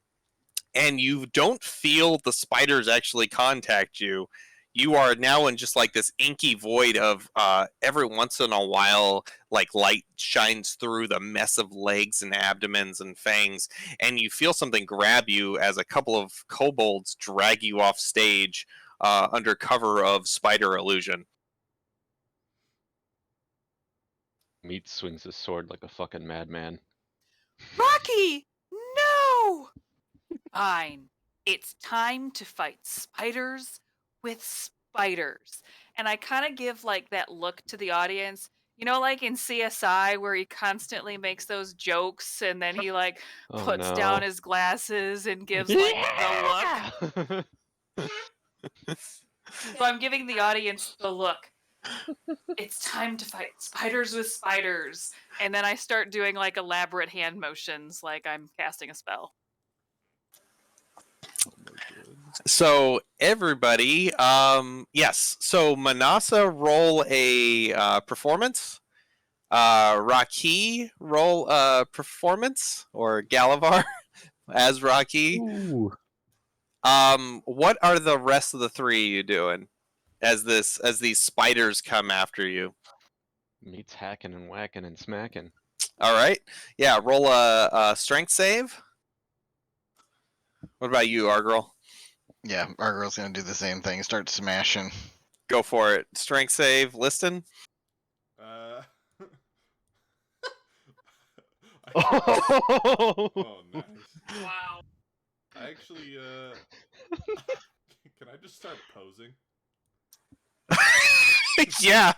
and you don't feel the spiders actually contact you. You are now in just like this inky void of every once in a while, like light shines through the mess of legs and abdomens and fangs, and you feel something grab you as a couple of kobolds drag you off stage under cover of spider illusion. Meat swings his sword like a fucking madman. Rocky! No! Fine. It's time to fight spiders with spiders. And I kind of give like that look to the audience. You know, like in CSI where he constantly makes those jokes and then he like Oh puts no. down his glasses and gives like the look. So I'm giving the audience the look. It's time to fight spiders with spiders. And then I start doing like elaborate hand motions like I'm casting a spell. So everybody, yes. So Manasa, roll a performance. Rocky, roll a performance, or Galavar as Rocky. Ooh. What are the rest of the three you doing as these spiders come after you? Meat's hacking and whacking and smacking. All right, yeah. Roll a strength save. What about you, Argirl? Yeah, our girl's gonna do the same thing. Start smashing. Go for it. Strength save, Liston. I- Oh, oh, nice. Wow. I actually, can I just start posing? Yeah,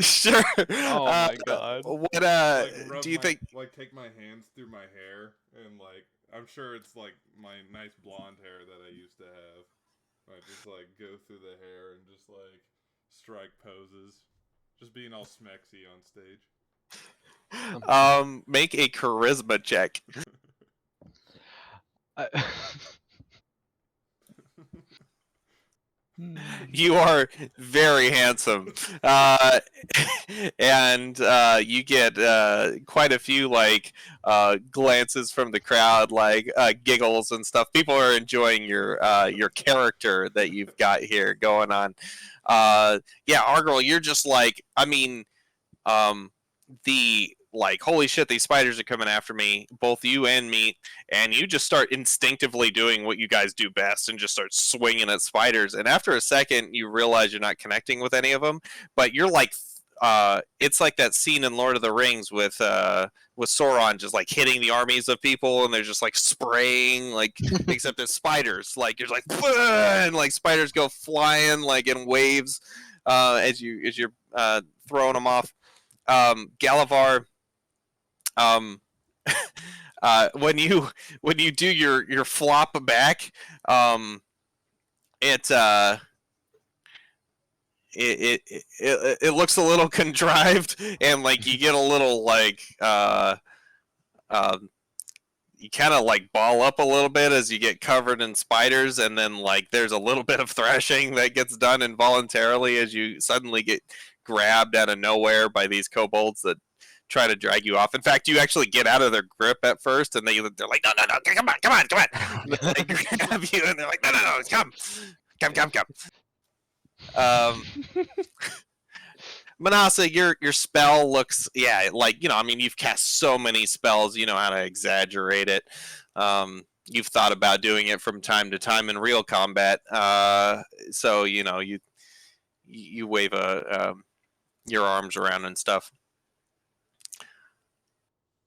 sure. Oh my god. What Like rub do you my, think? like take my hands through my hair and like I'm sure it's like my nice blonde hair that I used to have. I just like go through the hair and just like strike poses, just being all smexy on stage. Make a charisma check. I- You are very handsome, and you get quite a few like glances from the crowd, like giggles and stuff. People are enjoying your character that you've got here going on. Yeah, Argyle, you're just like, I mean, the like, holy shit, these spiders are coming after me, both you and me, and you just start instinctively doing what you guys do best and just start swinging at spiders. And after a second, you realize you're not connecting with any of them, but you're like, it's like that scene in Lord of the Rings with Sauron just like hitting the armies of people, and they're just like spraying, like except it's spiders. Like you're like, and like spiders go flying like in waves as you're throwing them off. Galavar, when you do your flop back, it it looks a little contrived, and like you get a little like you kind of like ball up a little bit as you get covered in spiders, and then like there's a little bit of thrashing that gets done involuntarily as you suddenly get grabbed out of nowhere by these kobolds that try to drag you off. In fact, you actually get out of their grip at first, and they're like, no, no, no, come on, come on, come on. And they grab you, and they're like, no, no, no, come. Manasa, your spell looks, yeah, like, I mean, you've cast so many spells, you know how to exaggerate it. You've thought about doing it from time to time in real combat, so you wave your arms around and stuff.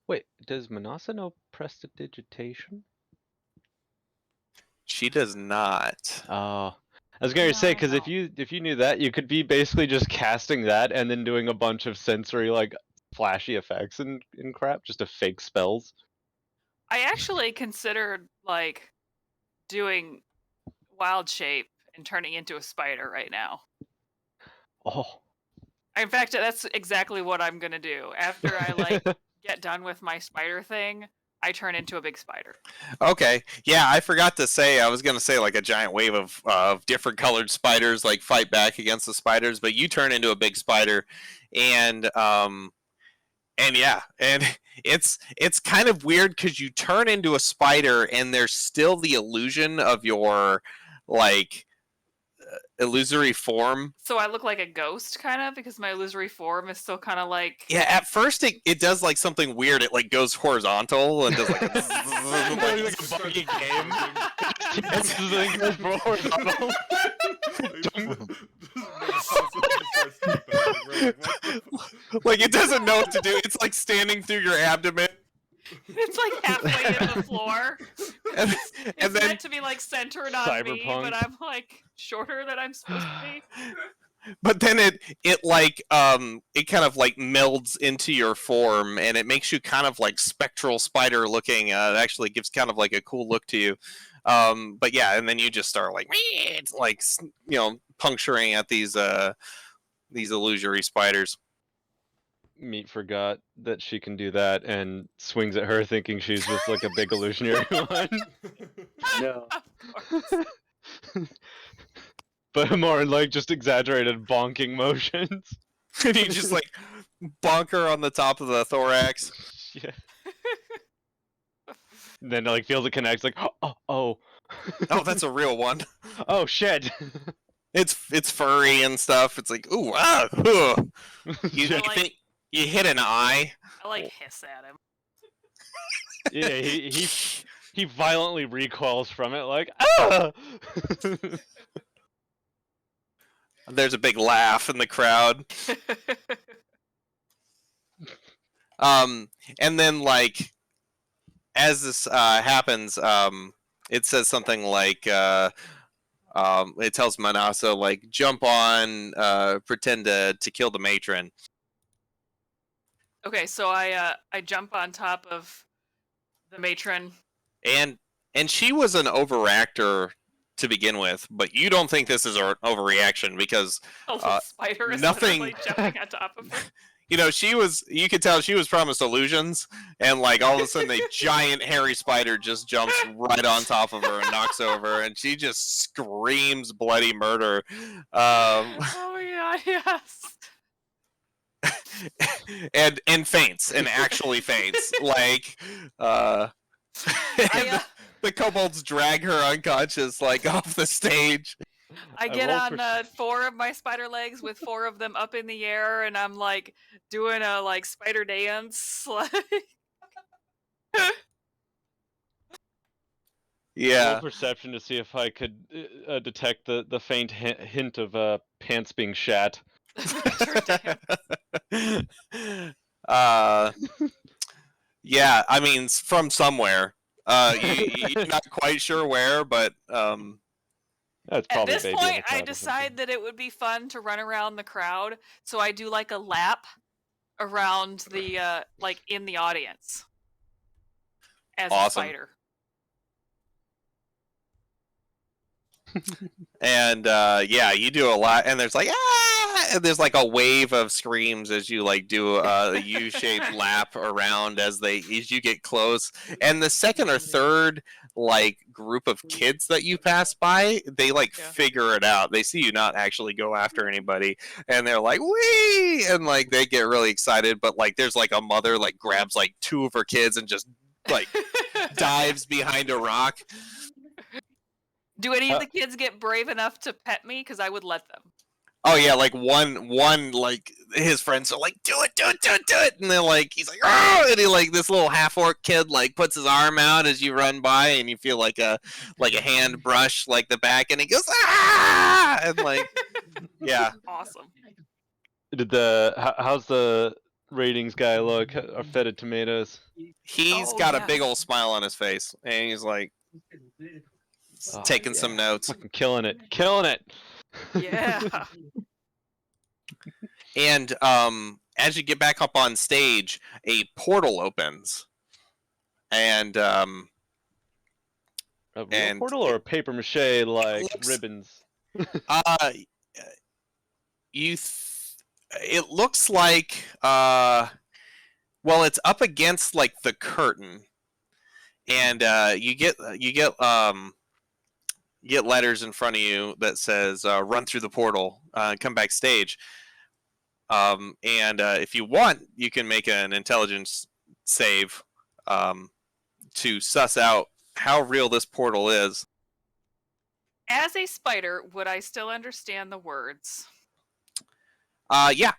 Wait, does Manasa know prestidigitation? She does not. Oh, I was gonna say, because if you knew that, you could be basically just casting that and then doing a bunch of sensory like flashy effects and crap just to fake spells. I actually considered like doing wild shape and turning into a spider right now. Oh, In fact, that's exactly what I'm gonna do. After I like get done with my spider thing, I turn into a big spider. Okay, yeah, I forgot to say, I was gonna say like a giant wave of different colored spiders like fight back against the spiders, but you turn into a big spider, and yeah, and it's kind of weird because you turn into a spider and there's still the illusion of your like illusory form. So I look like a ghost, kind of, because my illusory form is still kind of like. Yeah, at first it does like something weird. It like goes horizontal and does like a like a buggy game. Like it doesn't know what to do. It's like standing through your abdomen. It's like halfway in the floor. And It's then meant to be like centered on me, Cyberpunk. but I'm like shorter than I'm supposed to be. but then it like it kind of like melds into your form, and it makes you kind of like spectral spider looking. It actually gives kind of like a cool look to you. But yeah, and then you just start like, it's like, puncturing at these illusory spiders. Meat forgot that she can do that and swings at her thinking she's just like a big illusionary one. No. Of course. But more in like just exaggerated bonking motions. And you just like bonk her on the top of the thorax. Yeah. And then like feels it connects like oh. Oh, that's a real one. Oh shit. It's furry and stuff. It's like, ooh, ah, ugh. You Yeah. think you hit an eye? I like hiss at him. Yeah, He violently recoils from it, like, ah! There's a big laugh in the crowd. And then like as this happens, it says something like it tells Manasa like jump on, pretend to kill the matron. Okay, so I jump on top of the matron. And she was an overactor to begin with, but you don't think this is an overreaction because A little spider is nothing- literally jumping on top of her. you know you could tell she was promised illusions, and like all of a sudden a giant hairy spider just jumps right on top of her and knocks over, and she just screams bloody murder. Oh my god, yes. And faints, and actually faints. Like I, the kobolds drag her unconscious like off the stage. I get rolled on 4 of my spider legs with 4 of them up in the air, and I'm like doing a like spider dance. Like, Yeah. Roll perception to see if I could detect the faint hint of pants being shat. spider dance. Yeah, I mean from somewhere. You're not quite sure where, but That's At probably this baby in the point, I crowd or decide that it would be fun to run around the crowd, so I do like a lap around the like in the audience as a Awesome. spider. and yeah, you do a lot, and there's like and there's like a wave of screams as you like do a U-shaped lap around as you get close, and the second or third like group of kids that you pass by, they like Yeah. figure it out. They see you not actually go after anybody, and they're like wee, and like they get really excited. But like there's like a mother like grabs like 2 of her kids and just like dives behind a rock. Do any of the kids get brave enough to pet me? Because I would let them. Oh yeah, like one like his friends are like, do it, and they're like, he's like, oh, and he like this little half orc kid like puts his arm out as you run by, and you feel like a hand brush like the back, and he goes ah, and like yeah. Awesome. how's the ratings guy look? Are fetid tomatoes? He's Oh, got a yeah. big old smile on his face, and he's like Oh, taking yeah. some notes. Fucking killing it. Yeah. And as you get back up on stage, a portal opens, and A real And portal or a paper mache like looks- ribbons? It looks like well, it's up against like the curtain, and you get letters in front of you that says run through the portal, come backstage, and if you want you can make an intelligence save to suss out how real this portal is. As a spider, would I still understand the words? Yeah.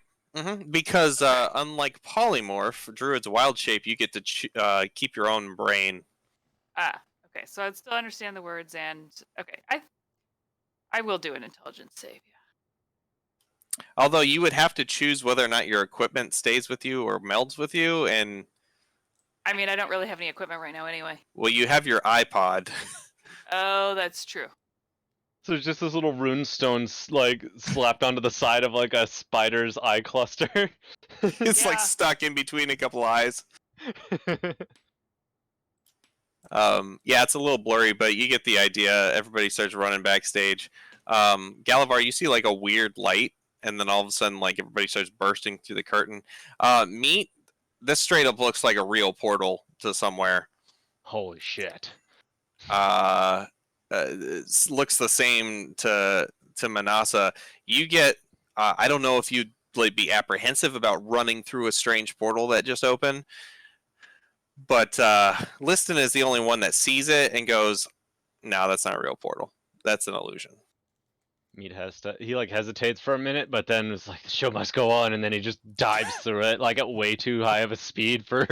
Because unlike polymorph, druid's wild shape, you get to keep your own brain. Ah, okay. So I'd still understand the words, and okay, I will do an intelligence save. Yeah. Although you would have to choose whether or not your equipment stays with you or melds with you, and I mean, I don't really have any equipment right now, anyway. well, you have your iPod. Oh, that's true. So it's just this little rune stone like slapped onto the side of like a spider's eye cluster. It's like Yeah. stuck in between a couple eyes. Yeah, it's a little blurry, but you get the idea. Everybody starts running backstage. Galavar, you see like a weird light, and then all of a sudden, like everybody starts bursting through the curtain. Meet this straight up looks like a real portal to somewhere. Holy shit. It looks the same to Manasa. You get. I don't know if you'd like be apprehensive about running through a strange portal that just opened, but Liston is the only one that sees it and goes, "No, that's not a real portal. That's an illusion." Meat has to. He like hesitates for a minute, but then it's like the show must go on, and then he just dives through it like at way too high of a speed for.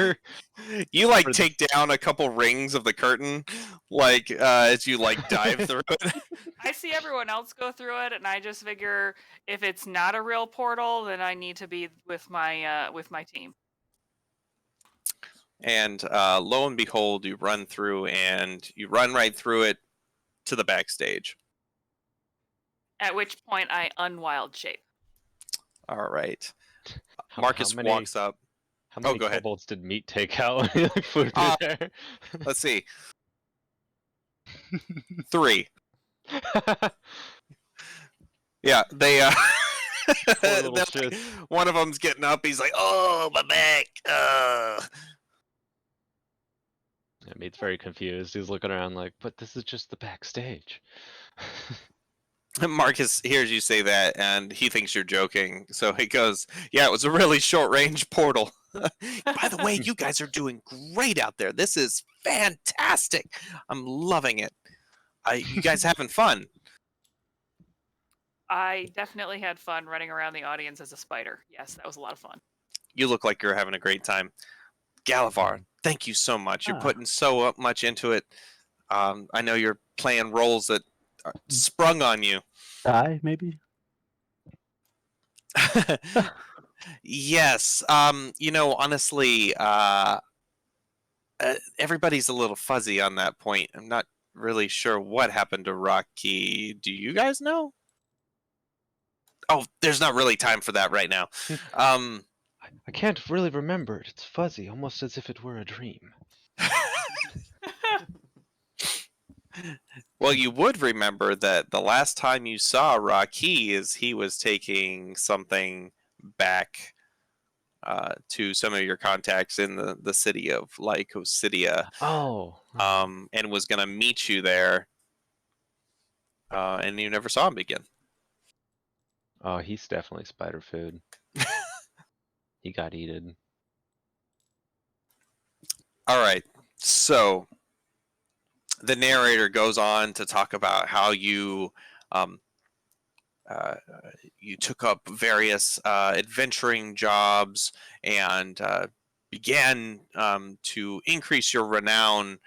You like For the- take down a couple rings of the curtain, like as you like dive through it. I see everyone else go through it, and I just figure if it's not a real portal, then I need to be with my team. And lo and behold, you run through, and you run right through it to the backstage. At which point I unwild shape. All right. How Marcus many- walks up. How many go ahead. kobolds did Meat take out when he like flew through there? Let's see. 3. Yeah, they Poor little they're like- shits. one of them's getting up. He's like, "Oh, my back." Yeah, Meat's very confused. He's looking around like, but this is just the backstage. Marcus hears you say that, and he thinks you're joking. So he goes, "Yeah, it was a really short range portal." By the way, you guys are doing great out there. This is fantastic. I'm loving it. You guys having fun? I definitely had fun running around the audience as a spider. Yes, that was a lot of fun. You look like you're having a great time. Galavar, thank you so much. You're Ah. putting so much into it. I know you're playing roles that are sprung on you. Die, maybe? Yes. Honestly, everybody's a little fuzzy on that point. I'm not really sure what happened to Rocky. Do you guys know? Oh, there's not really time for that right now. I can't really remember it. It's fuzzy, almost as if it were a dream. Well, you would remember that the last time you saw Rocky is he was taking something back to some of your contacts in the city of Lycosia, Oh. and was going to meet you there, and you never saw him again. Oh, he's definitely spider food. He got eaten. All right, so the narrator goes on to talk about how you you took up various adventuring jobs and began to increase your renown,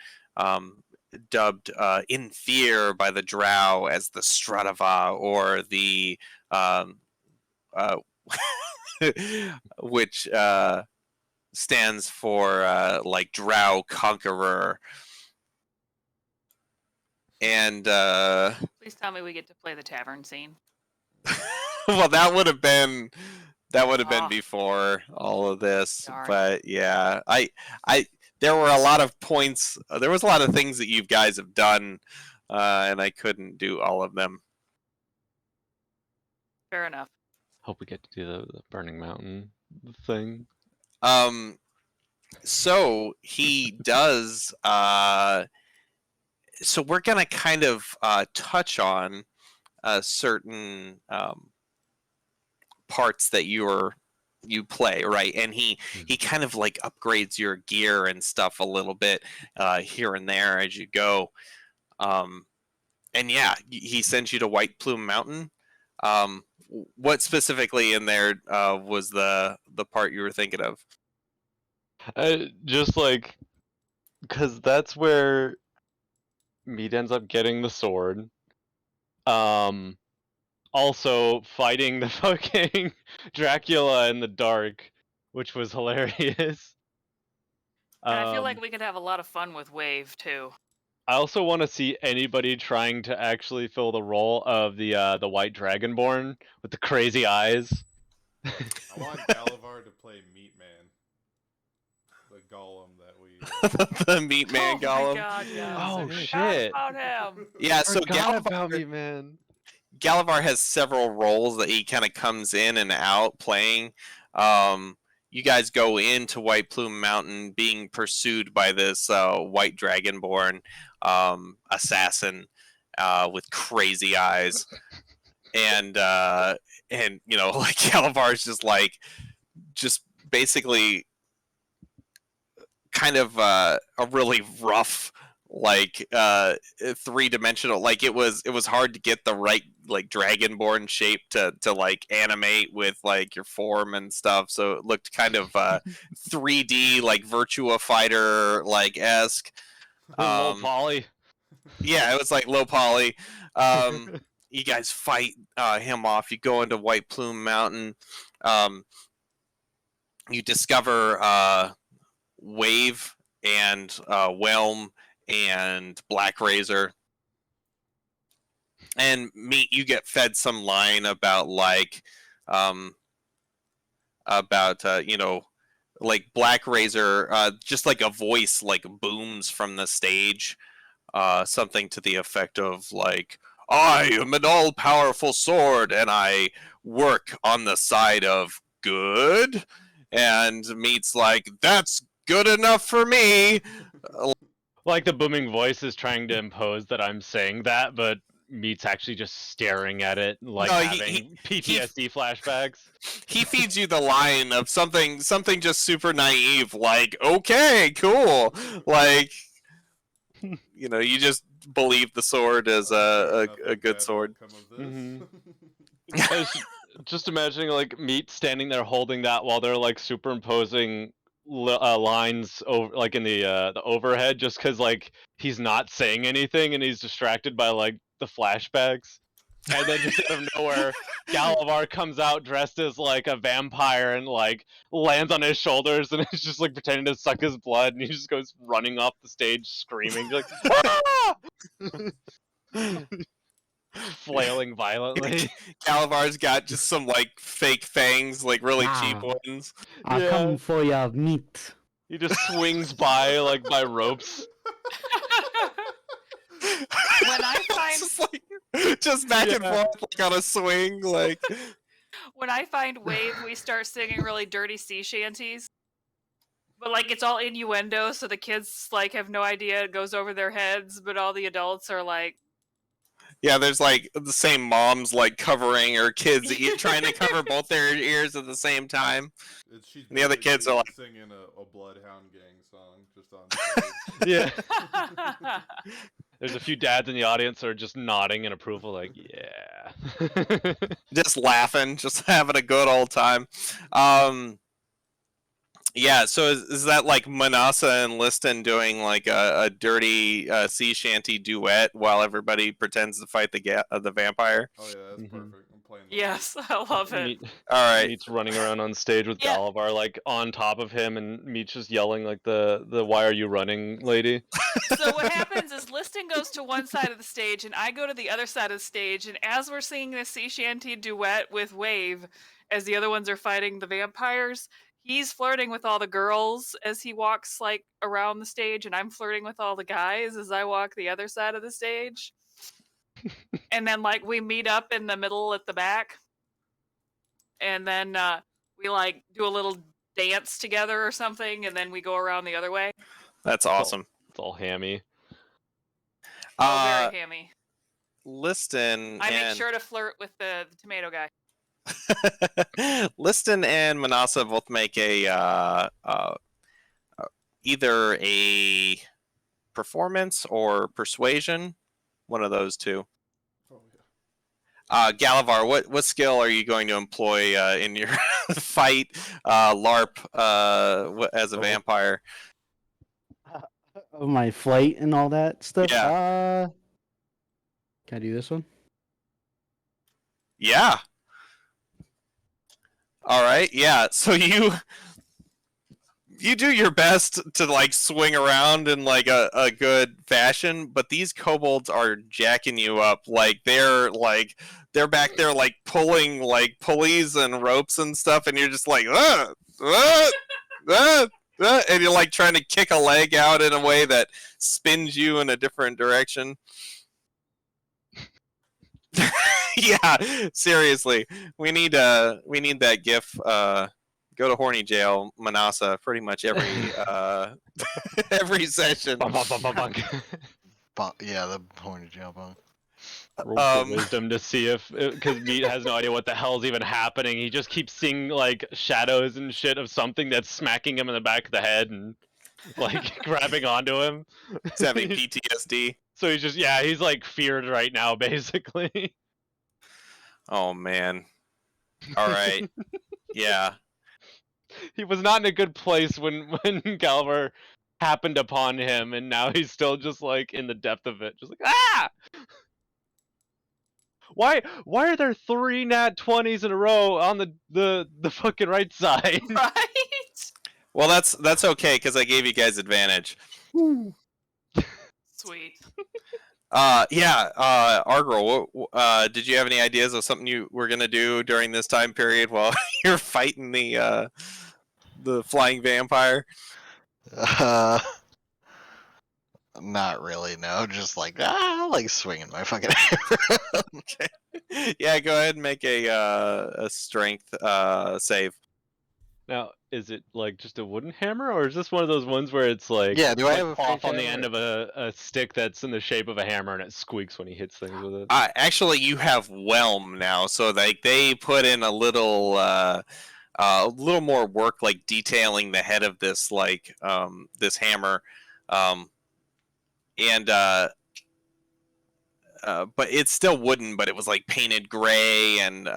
dubbed in fear by the Drow as the Stratava, or the uh, which stands for like Drow Conqueror. And Please tell me we get to play the tavern scene. well, that would have been Ah. before all of this. Darn. But yeah, I there were a lot of points. There was a lot of things that you guys have done, and I couldn't do all of them. Fair enough. Hope we get to do the Burning Mountain thing. So he does. So we're gonna kind of touch on certain parts that you play, right? And he kind of like upgrades your gear and stuff a little bit here and there as you go. And yeah, he sends you to White Plume Mountain. What specifically in there was the part you were thinking of? Just like, because that's where Meat ends up getting the sword. Also fighting the fucking Dracula in the dark, which was hilarious. And I feel like we could have a lot of fun with Wave too. I also want to see anybody trying to actually fill the role of the White Dragonborn with the crazy eyes. I want Galavar to play Meat Man, the golem that we. The Meat Man Oh my Golem. God, yes. Oh, I forgot shit. about him. Yeah, so Forgot about me, Galavar, man. Galavar has several roles that he kind of comes in and out playing. You guys go into White Plume Mountain being pursued by this white dragonborn assassin with crazy eyes, and you know, like Galavar's just basically kind of a really rough like 3-dimensional. Like it was hard to get the right like dragonborn shape to like animate with like your form and stuff. So it looked kind of 3D like Virtua Fighter like esque. Low poly. Yeah, it was like low poly. You guys fight him off. You go into White Plume Mountain. You discover Wave and Whelm and Black Razor. And Meat, you get fed some line about like like Black Razor, just like a voice like booms from the stage, something to the effect of like, I am an all-powerful sword and I work on the side of good. And Meat's like, that's good enough for me. Like the booming voice is trying to impose that I'm saying that, but Meat's actually just staring at it, like No, having PTSD flashbacks. He feeds you the line of something just super naive, like, okay, cool. Like, you just believe the sword is a good sword. I was just imagining like Meat standing there holding that while they're like superimposing lines over like in the overhead, just because like he's not saying anything and he's distracted by like the flashbacks. And then just out of nowhere, Galavar comes out dressed as like a vampire and like lands on his shoulders and is just like pretending to suck his blood, and he just goes running off the stage screaming like ah! Flailing violently. Galavar's got just some like fake fangs, like really cheap Wow. ones. I'll Yeah. come for your meat. He just swings by like by ropes. When I find just back and Yeah. forth like on a swing, like when I find Wave, we start singing really dirty sea shanties. But like it's all innuendo, so the kids like have no idea it goes over their heads, but all the adults are like, yeah, there's like the same moms like covering her kids, trying to cover both their ears at the same time. She's And the other kids are like singing a Bloodhound Gang song just on stage. Yeah. There's a few dads in the audience that are just nodding in approval, like, yeah. just laughing, just having a good old time. Yeah, so is that like Manasa and Liston doing like a dirty sea shanty duet while everybody pretends to fight the vampire? Oh yeah, that's Mhm. perfect. I'm playing. yes, I love it. Meat, All right. Meat's running around on stage with Yeah. Galavar like on top of him, and Meat's just yelling like the "Why are you running, lady?" So what happens is Liston goes to one side of the stage and I go to the other side of the stage, and as we're singing this sea shanty duet with Wave, as the other ones are fighting the vampires, he's flirting with all the girls as he walks like around the stage, and I'm flirting with all the guys as I walk the other side of the stage. And then like we meet up in the middle at the back, and then we like do a little dance together or something, and then we go around the other way. That's awesome. It's all hammy. Oh, very hammy. Liston I make and sure to flirt with the tomato guy. Liston and Manasa both make a either a performance or persuasion, one of those two. Oh yeah. Galavar, what skill are you going to employ in your fight, LARP, as a vampire? Of my flight and all that stuff. Yeah. Can I do this one? Yeah. All right. Yeah. So you do your best to like swing around in like a good fashion, but these kobolds are jacking you up. Like they're back there like pulling like pulleys and ropes and stuff, and you're just like and you're like trying to kick a leg out in a way that spins you in a different direction. Yeah, seriously, we need that GIF. Go to horny jail, Manasa, pretty much every every session. Bunk, bunk, bunk, bunk, bunk. Yeah, the horny jail bone. Roll for wisdom to see if, because Meat has no idea what the hell's even happening. He just keeps seeing like shadows and shit of something that's smacking him in the back of the head, and like grabbing onto him. He's having PTSD. So he's just he's like feared right now, basically. Oh man. All right. Yeah. He was not in a good place when Galvar happened upon him, and now he's still just like in the depth of it, just like ah. Why are there 3 nat 20s in a row on the fucking right side? Right? Well, that's okay because I gave you guys advantage. Sweet. Argral, did you have any ideas of something you were gonna do during this time period while you're fighting the flying vampire? Not really. No, just like like swinging my fucking hammer. Okay. Yeah, go ahead and make a strength save. Now, is it like just a wooden hammer, or is this one of those ones where it's like Yeah, do I like have a off fake on the hammer? end of a stick that's in the shape of a hammer and it squeaks when he hits things with it? Actually, you have whelm now, so like they put in a little more work, like detailing the head of this this hammer, and but it's still wooden, but it was like painted gray and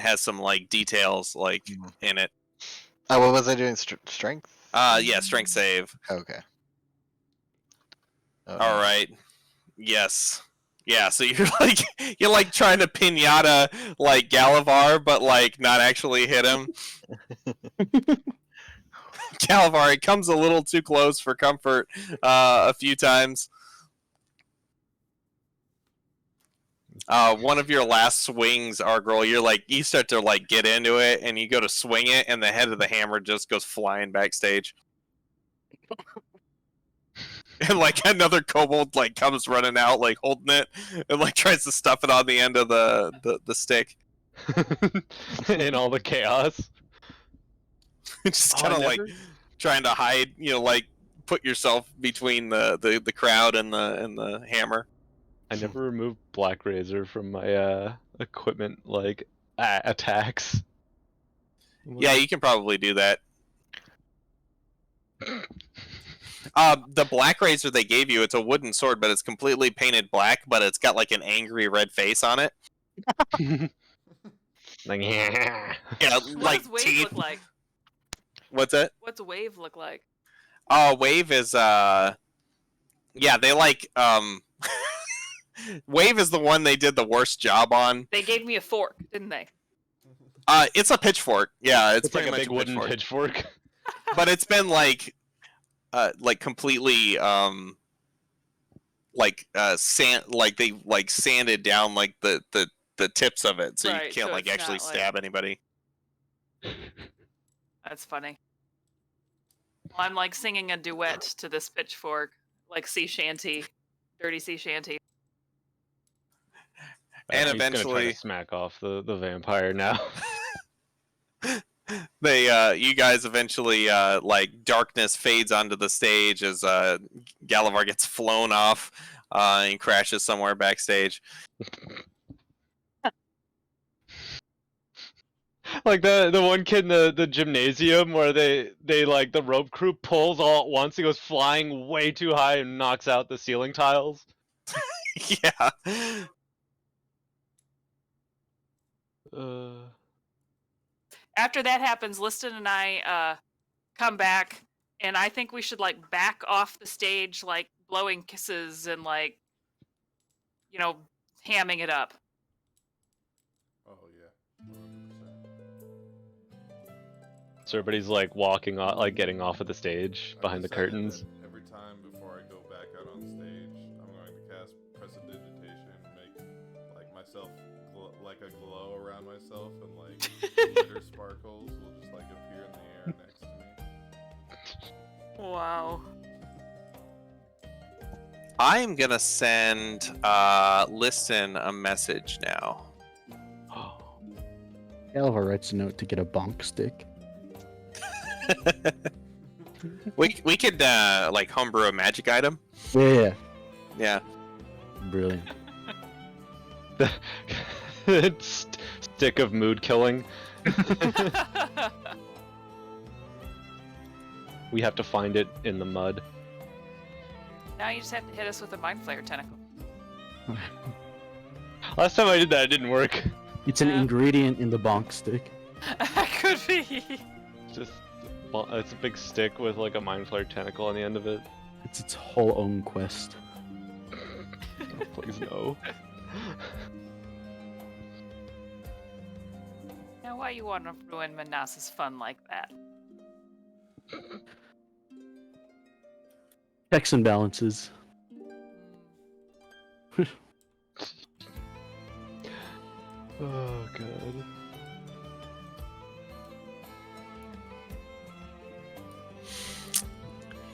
has some like details like in it. Oh, what was I doing? Strength? Yeah, strength save. Okay. Oh, All right. Yes. Yeah, so you're like trying to pinata like Galavar, but like not actually hit him. Galavar, it comes a little too close for comfort a few times. One of your last swings, Argral, you start to like get into it, and you go to swing it, and the head of the hammer just goes flying backstage. And like another kobold like comes running out, like holding it, and like tries to stuff it on the end of the stick. In all the chaos. Just Oh, kind of I like never- trying to hide, like put yourself between the crowd and the hammer. I never removed Black Razor from my equipment like attacks. Yeah, you can probably do that. The black razor they gave you, it's a wooden sword, but it's completely painted black, but it's got like an angry red face on it. Like Yeah, What like does Wave teeth. look like? What's that? What's Wave look like? Wave is yeah, they like Wave is the one they did the worst job on. They gave me a fork, didn't they? It's a pitchfork. Yeah, it's it's like pretty a much big wooden pitchfork. But it's been like completely sand, like they like sanded down like the tips of it, so you Right, can't so like it's actually not, like- stab anybody. That's funny. Well, I'm like singing a duet to this pitchfork, like sea shanty, dirty sea shanty. And He's gonna try eventually- to smack off the vampire now. They you guys eventually like darkness fades onto the stage as Galavar gets flown off and crashes somewhere backstage. Like the one kid in the gymnasium where they like the rope crew pulls all at once. He goes flying way too high and knocks out the ceiling tiles. Yeah. After that happens, Liston and I come back, and I think we should like back off the stage, like blowing kisses and like, hamming it up. Oh yeah, 100%. So everybody's like walking off, like getting off of the stage I behind the decided curtains. that every time before I go back out on stage, I'm going to cast Prestidigitation, make like myself like a glow around myself, and like glitter sparkles will just like appear in the air next to me. Wow. I am gonna send Listen a message now. Galva writes a note to get a bonk stick. We could like homebrew a magic item. Yeah, Yeah. brilliant. Stick of mood killing. We have to find it in the mud. Now you just have to hit us with a mind flayer tentacle. Last time I did that, it didn't work. It's an Yeah. ingredient in the bonk stick. Could be. Just it's a big stick with like a mind flare tentacle on the end of it. It's its whole own quest. Oh, please no. Now, why you want to ruin Manas's fun like that? Checks and balances. Oh god.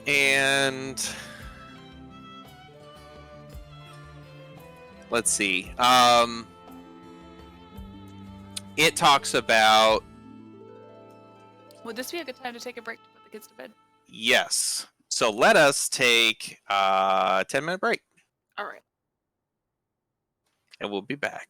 And let's see. It talks about Would this be a good time to take a break to put the kids to bed? yes. So let us take a 10-minute break, All right. and we'll be back.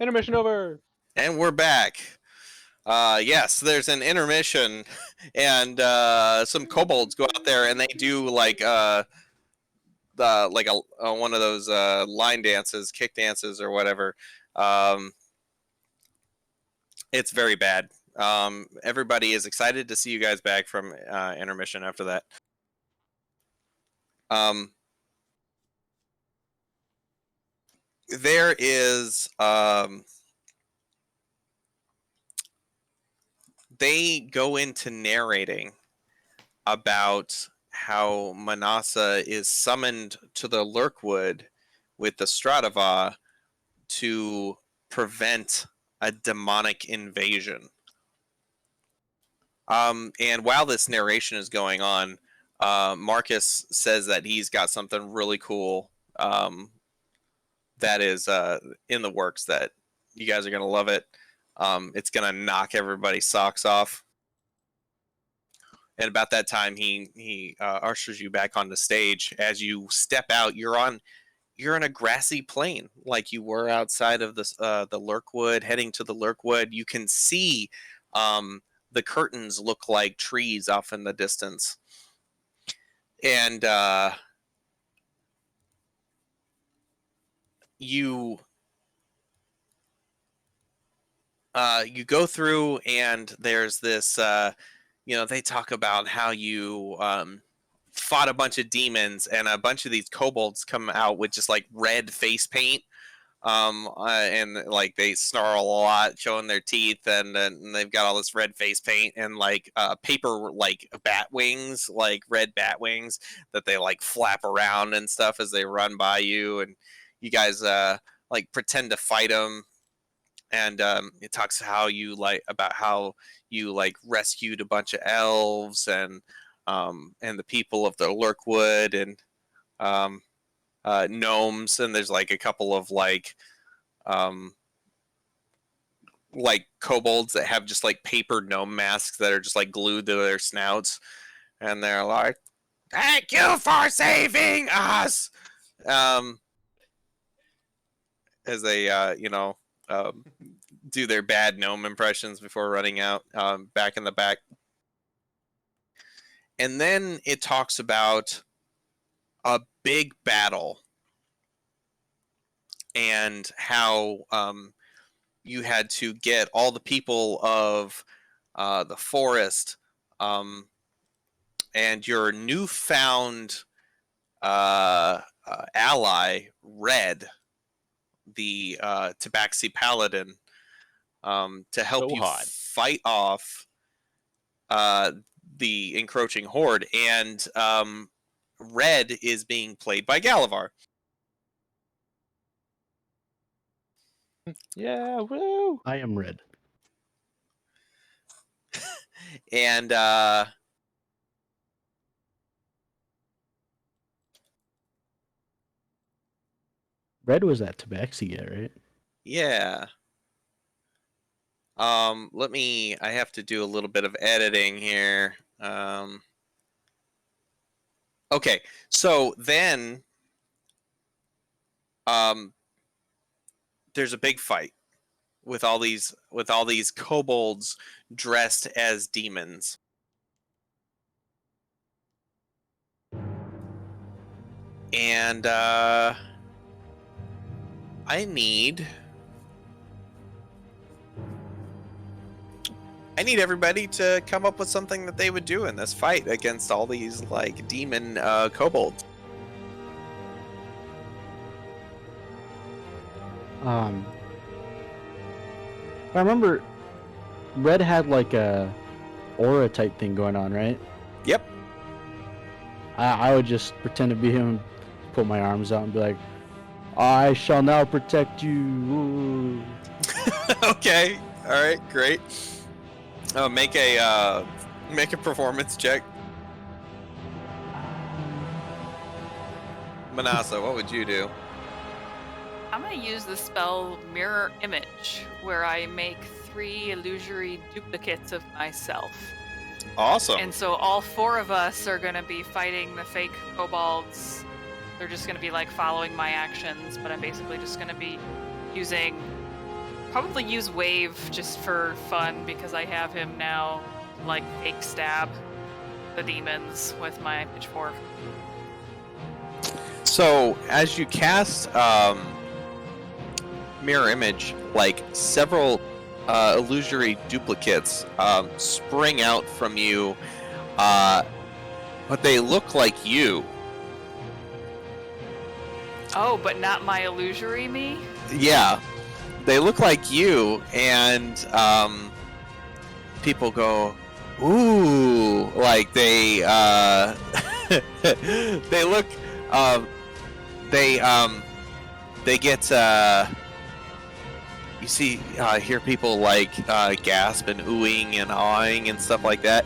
Intermission over. And we're back. Yes, there's an intermission, and some kobolds go out there and they do like one of those line dances, kick dances, or whatever. It's very bad. Everybody is excited to see you guys back from intermission after that. There is they go into narrating about how Manasa is summoned to the Lurkwood with the Stratava to prevent a demonic invasion. And while this narration is going on, Marcus says that he's got something really cool that is in the works that you guys are going to love it. It's going to knock everybody's socks off. And about that time, he ushers you back on the stage. As you step out, you're in a grassy plain, like you were outside of the Lurkwood, heading to the Lurkwood. You can see the curtains look like trees off in the distance, and you go through, and there's this. They talk about how you fought a bunch of demons, and a bunch of these kobolds come out with just like red face paint, and like they snarl a lot, showing their teeth, and they've got all this red face paint and like paper like bat wings, like red bat wings that they like flap around and stuff as they run by you, and you guys like pretend to fight them. And it talks how you rescued a bunch of elves and the people of the Lurkwood and gnomes, and there's like a couple of like kobolds that have just like paper gnome masks that are just like glued to their snouts, and they're like, "Thank you for saving us," as they do their bad gnome impressions before running out back in the back. And then it talks about a big battle and how you had to get all the people of the forest and your newfound ally, Red, the Tabaxi Paladin, to help you fight off the encroaching horde. And Red is being played by Galavar. Yeah, woo! I am Red. And Red was that Tabaxi guy, right? yeah. I have to do a little bit of editing here. Okay, so then there's a big fight with all these kobolds dressed as demons. And I need everybody to come up with something that they would do in this fight against all these like demon kobolds. I remember Red had like a aura type thing going on, right? Yep. I would just pretend to be him, put my arms out and be like, "I shall now protect you." Ooh. Okay. All right. Great. Make a performance check. Manasa, what would you do? I'm going to use the spell Mirror Image, where I make 3 illusory duplicates of myself. Awesome. And so all 4 of us are going to be fighting the fake kobolds. They're just going to be like following my actions, but I'm basically just going to be using probably use Wave just for fun because I have him now, like, fake stab the demons with my pitchfork. So as you cast mirror image, like several illusory duplicates spring out from you, but they look like you. Oh, but not my illusory me? Yeah, they look like you, and people go, "Ooh!" Like they they look, they get. You see, hear people like gasp and oohing and awing and stuff like that.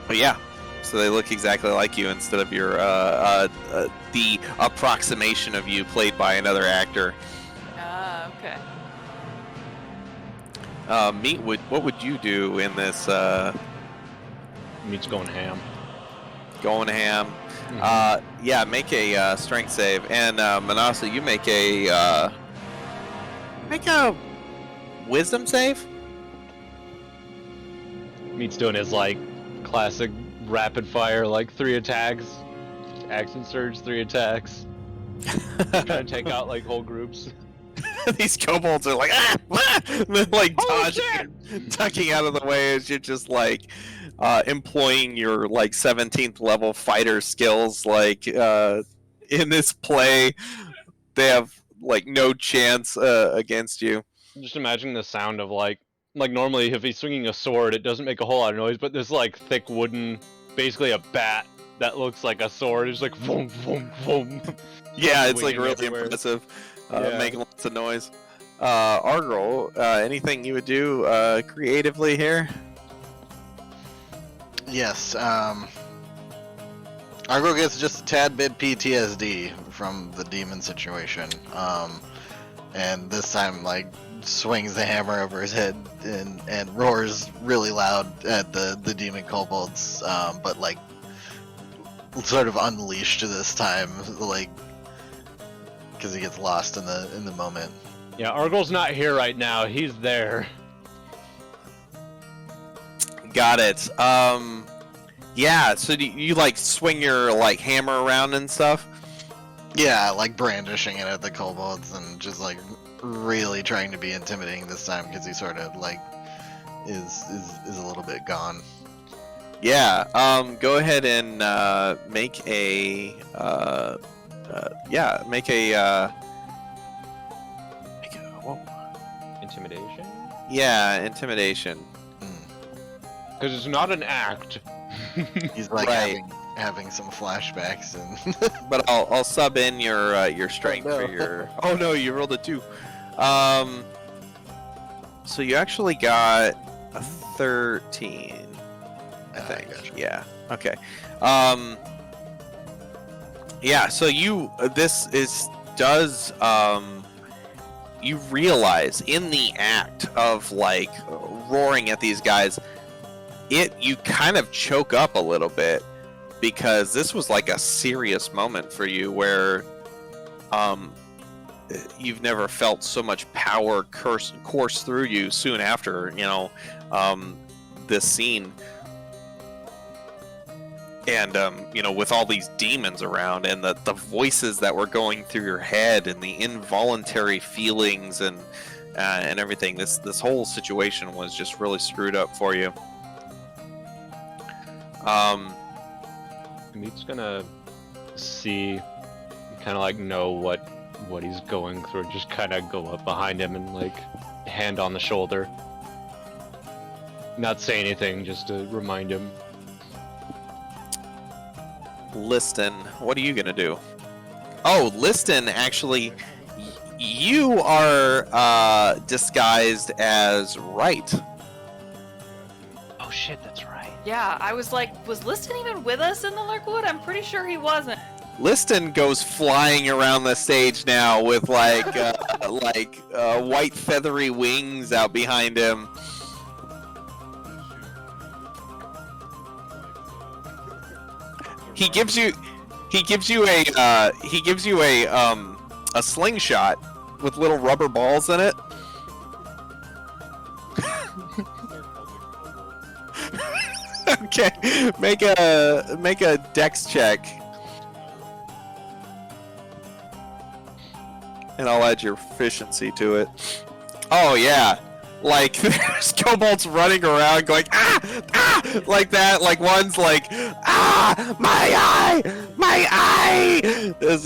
But yeah. So they look exactly like you instead of your the approximation of you played by another actor. Ah, okay. Meat, what would you do in this Meat's going ham. going ham? Mm-hmm. Yeah, make a strength save, and Manasa, you make a wisdom save. Meat's doing his like classic rapid fire, like 3 attacks, action surge, 3 attacks, trying to take out like whole groups. These kobolds are like, they're like dodging, ducking out of the way as you're just like employing your like 17th level fighter skills. Like in this play, they have like no chance against you. Just imagine the sound of like normally if he's swinging a sword, it doesn't make a whole lot of noise, but this like thick wooden, basically a bat that looks like a sword, is like boom, boom, boom. Yeah, it's like Swinging really everywhere. impressive, Yeah. making lots of noise. Argyle, anything you would do creatively here? Yes, Argo gets just a tad bit PTSD from the demon situation. And this time, like, swings the hammer over his head and roars really loud at the demon kobolds, but, like, sort of unleashed this time, like, because he gets lost in the moment. Yeah, Argle's not here right now. He's there. Got it. Yeah. So do you like swing your like hammer around and stuff? Yeah, like brandishing it at the kobolds and just like really trying to be intimidating this time because he sort of like is a little bit gone. Yeah. Go ahead and make a whoa. Intimidation? Yeah, intimidation. Because it's not an act. He's like Right. having some flashbacks and But I'll sub in your strength no. for your. Oh no, you rolled a 2. So you actually got a 13, I think. Gotcha. Yeah. Okay. Yeah. So you you realize in the act of like roaring at these guys, you kind of choke up a little bit because this was like a serious moment for you where you've never felt so much power course through you soon after this scene, and with all these demons around and the voices that were going through your head and the involuntary feelings and everything, this whole situation was just really screwed up for you. Meat's gonna see, kind of like know what he's going through, just kind of go up behind him and like hand on the shoulder. Not say anything, just to remind him. Liston, what are you gonna do? Oh, Liston, actually, you are disguised as Right. Oh shit, that's right. Yeah, I was like, was Liston even with us in the Lurkwood? I'm pretty sure he wasn't. Liston goes flying around the stage now with like white feathery wings out behind him. He gives you a a slingshot with little rubber balls in it. Okay, make a dex check, and I'll add your efficiency to it. Oh yeah, like there's kobolds running around going like that. Like one's like my eye. There's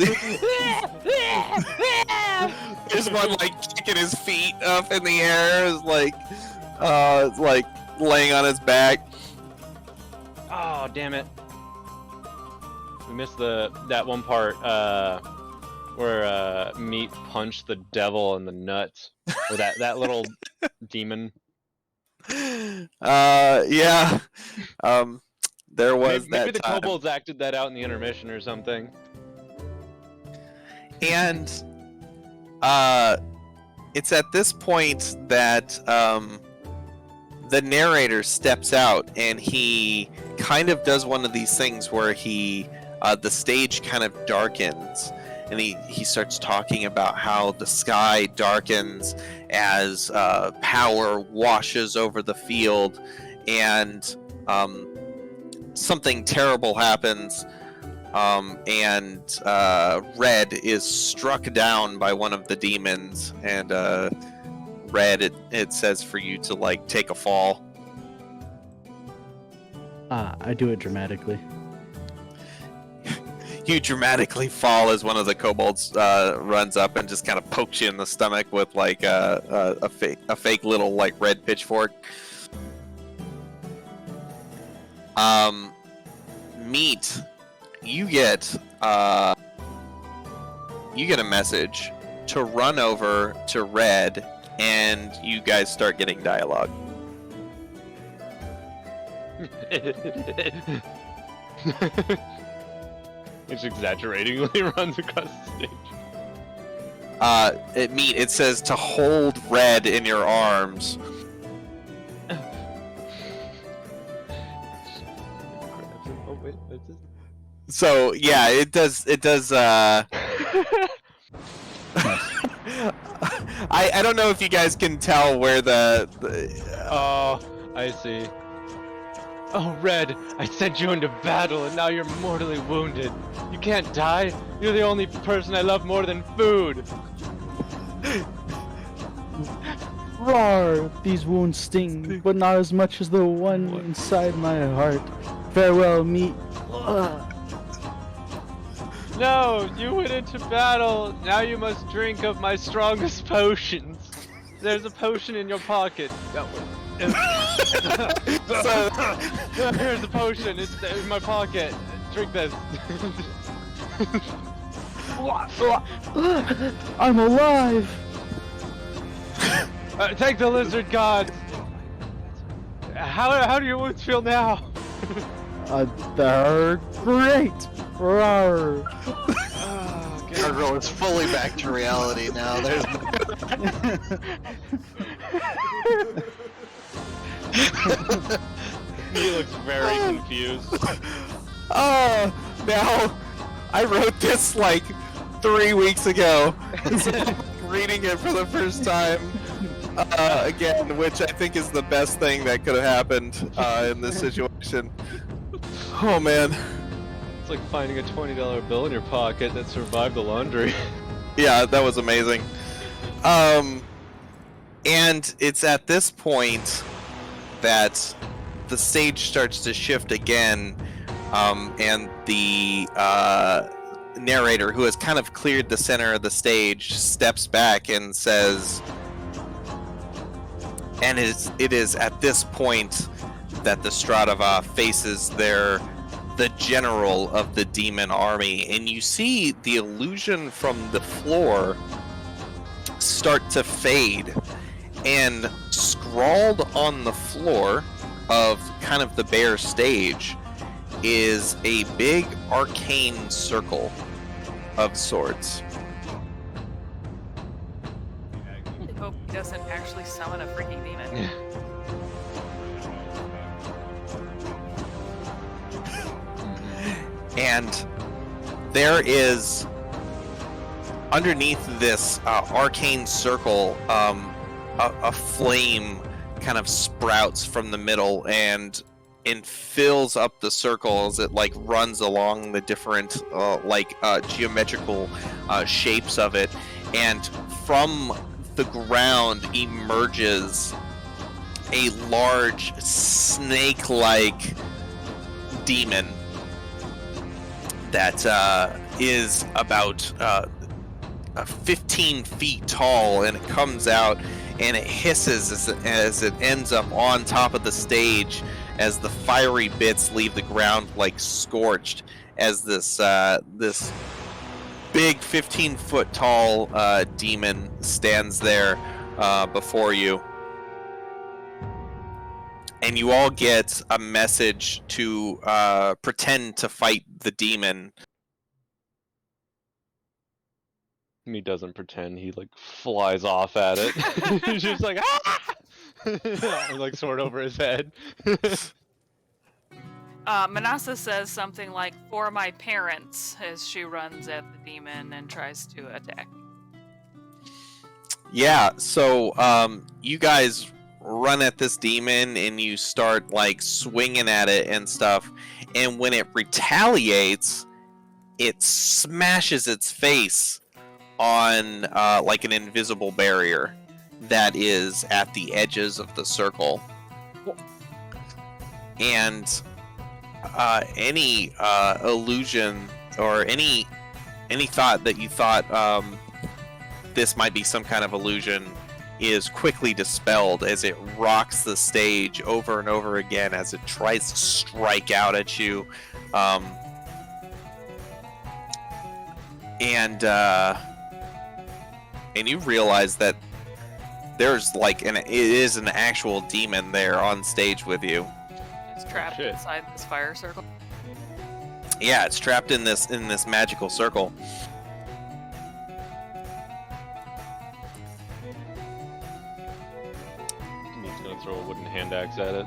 one like kicking his feet up in the air, is like laying on his back. Oh, damn it. We missed that one part where Meat punched the devil in the nuts. Or that little demon. Yeah. There was maybe that the time. kobolds acted that out in the intermission or something. And it's at this point that the narrator steps out, and he kind of does one of these things where the stage kind of darkens, and he starts talking about how the sky darkens as power washes over the field, and something terrible happens, and Red is struck down by one of the demons, and Red, it says for you to like take a fall. I do it dramatically. You dramatically fall as one of the kobolds runs up and just kind of pokes you in the stomach with like a fake little like red pitchfork. Meat, you get a message to run over to Red, and you guys start getting dialogue. It's exaggeratingly runs across the stage. It says to hold Red in your arms. So yeah, it does. I don't know if you guys can tell where the Oh, I see. Oh, Red, I sent you into battle and now you're mortally wounded. You can't die. You're the only person I love more than food. Roar! These wounds sting, but not as much as the one inside my heart. Farewell, Meat. No, you went into battle. Now you must drink of my strongest potions. There's a potion in your pocket. Here's a potion. It's in my pocket. Drink this. I'm alive! Take the lizard god. How do your wounds feel now? They're great! Roar! Gargoyle is fully back to reality now. There's He looks very confused. oh, now I wrote this like 3 weeks ago. So I'm reading it for the first time again, which I think is the best thing that could have happened in this situation. Oh man. It's like finding a $20 bill in your pocket that survived the laundry. Yeah, that was amazing. And it's at this point that the stage starts to shift again, and the narrator, who has kind of cleared the center of the stage, steps back and says, and it is at this point that the Stratava faces the general of the demon army, and you see the illusion from the floor start to fade, and scrawled on the floor of kind of the bare stage is a big arcane circle of sorts. I hope he doesn't actually summon a freaking demon. And there is underneath this arcane circle, a flame kind of sprouts from the middle and fills up the circle as it like runs along the different geometrical shapes of it, and from the ground emerges a large snake-like demon that is about 15 feet tall, and it comes out and it hisses as it ends up on top of the stage as the fiery bits leave the ground like scorched, as this big 15-foot tall demon stands there before you. And you all get a message to pretend to fight the demon. He doesn't pretend. He like flies off at it. He's just like ah! Like sword over his head. Manasa says something like, "For my parents," as she runs at the demon and tries to attack. Yeah, so you guys run at this demon and you start like swinging at it and stuff, and when it retaliates, it smashes its face on like an invisible barrier that is at the edges of the circle. And any illusion or any thought that you thought this might be some kind of illusion is quickly dispelled as it rocks the stage over and over again as it tries to strike out at you. And you realize that there's like it is an actual demon there on stage with you. It's trapped inside this fire circle. Yeah, it's trapped in this magical circle. He's gonna throw a wooden hand axe at it.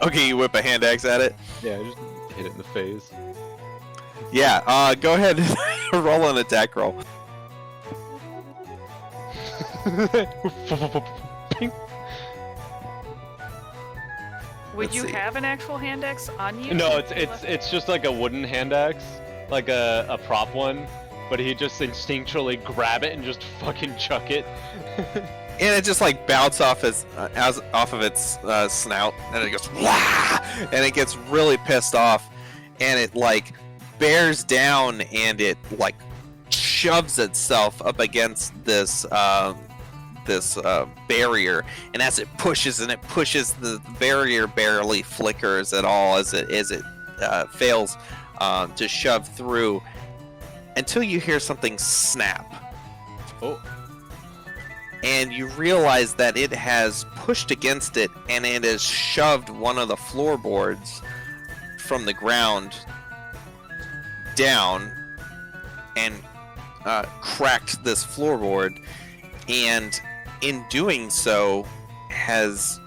Okay, you whip a hand axe at it. Yeah, just hit it in the face. Yeah, go ahead and roll an attack roll. Would Let's you see. have an actual hand axe on you? No, it's just like a wooden hand axe, like a prop one, but he just instinctually grab it and just fucking chuck it. And it just like bounces off off of its snout, and it goes wah, and it gets really pissed off, and it like bears down and it like shoves itself up against this barrier, and as it pushes, the barrier barely flickers at all as it fails to shove through until you hear something snap. Oh. And you realize that it has pushed against it, and it has shoved one of the floorboards from the ground down and cracked this floorboard, and in doing so has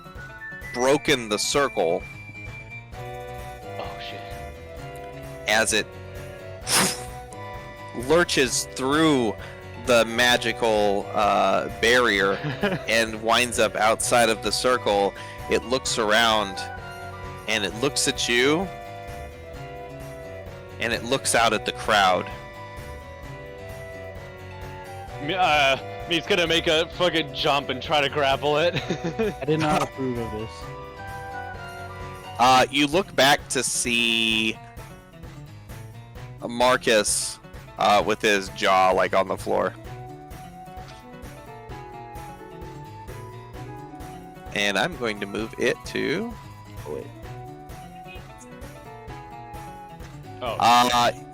broken the circle Oh shit. as it lurches through the magical barrier and winds up outside of the circle. It looks around and it looks at you and it looks out at the crowd. He's gonna make a fucking jump and try to grapple it. I did not approve of this. You look back to see Marcus with his jaw like on the floor. And I'm going to move it to... Oh, wait.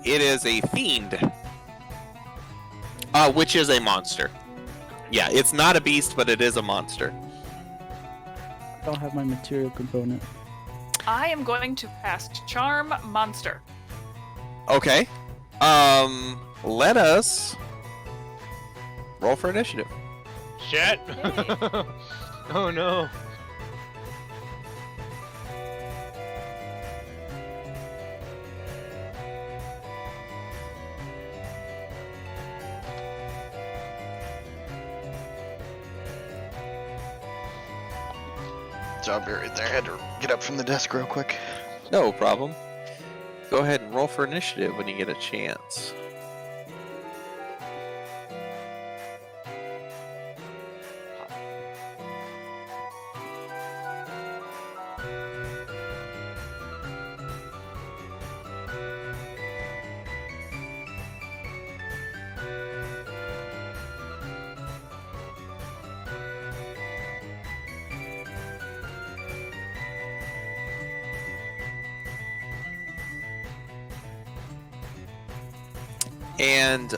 It is a fiend. Which is a monster. Yeah, it's not a beast, but it is a monster. I don't have my material component. I am going to cast Charm Monster. Okay. Let us roll for initiative. Shit! Yay. Oh no. So I'll be right there. I had to get up from the desk real quick. No problem. Go ahead and roll for initiative when you get a chance. And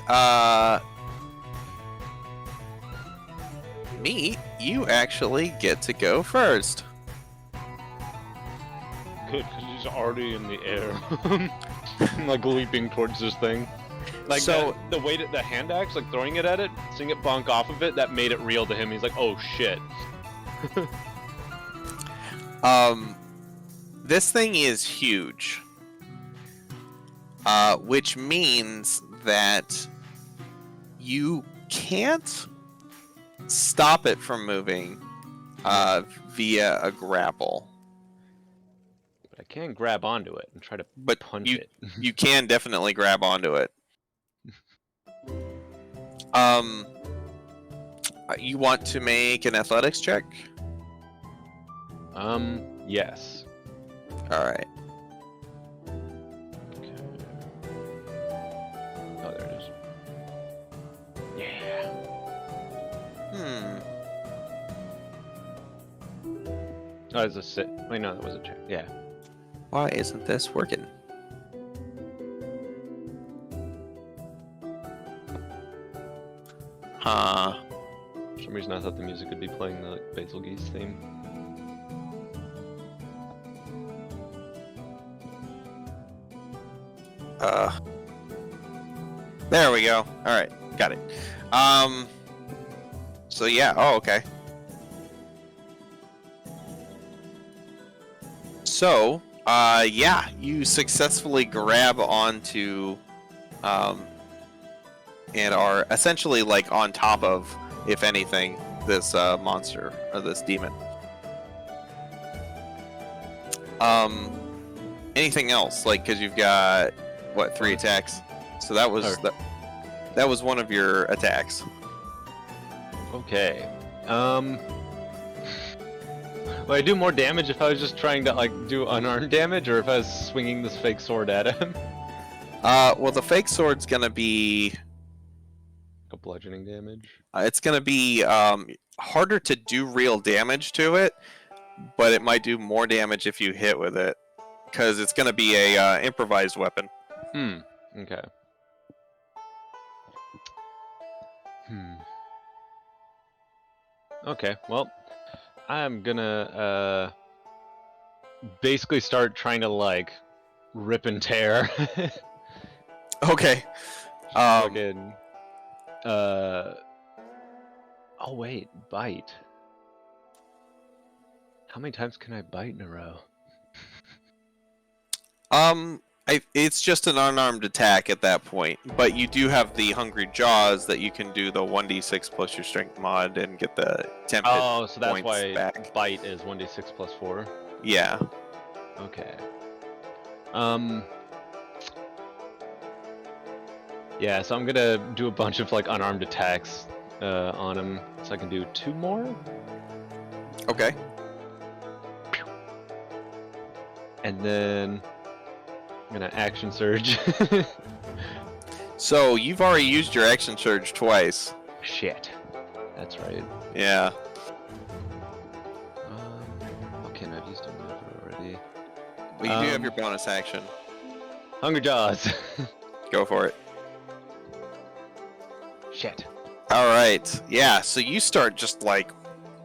Meat, you actually get to go first. Good, because he's already in the air. Like leaping towards this thing. Like So- the way that the hand axe, like throwing it at it, seeing it bonk off of it, that made it real to him. He's like, oh shit. This thing is huge. Which means that you can't stop it from moving via a grapple. But I can grab onto it and try to But punch you, it. you can definitely grab onto it. You want to make an athletics check? Yes. All right. Okay. Oh, there it is. Yeah. Oh, it's a sit. Wait, no, that was a check. Yeah. Why isn't this working? Huh. For some reason, I thought the music would be playing the like, Basil Geese theme. There we go. All right, got it. So yeah. Oh, okay. So, yeah, you successfully grab onto, and are essentially like on top of, if anything, this monster or this demon. Anything else? Like, because you've got what, 3 attacks? So that was that was one of your attacks. Okay. Would I do more damage if I was just trying to like do unarmed damage, or if I was swinging this fake sword at him? Well, the fake sword's gonna be A bludgeoning damage. it's gonna be harder to do real damage to it, but it might do more damage if you hit with it, because it's gonna be a improvised weapon. Okay. Okay, well, I'm gonna basically start trying to like rip and tear. Okay. Fucking, oh wait, bite. How many times can I bite in a row? It's just an unarmed attack at that point, but you do have the Hungry Jaws that you can do the 1d6 plus your strength mod and get the 10 Oh, so that's points why back. bite is 1d6 plus 4. Yeah. Okay. Yeah, so I'm gonna do a bunch of like unarmed attacks on him, so I can do 2 more. Okay. And then I'm gonna action surge. So you've already used your action surge twice. Shit. That's right. Yeah. Okay, I've used a maneuver already. Well, you do have your bonus action. Hunger Jaws. Go for it. Shit. All right. Yeah. So you start just like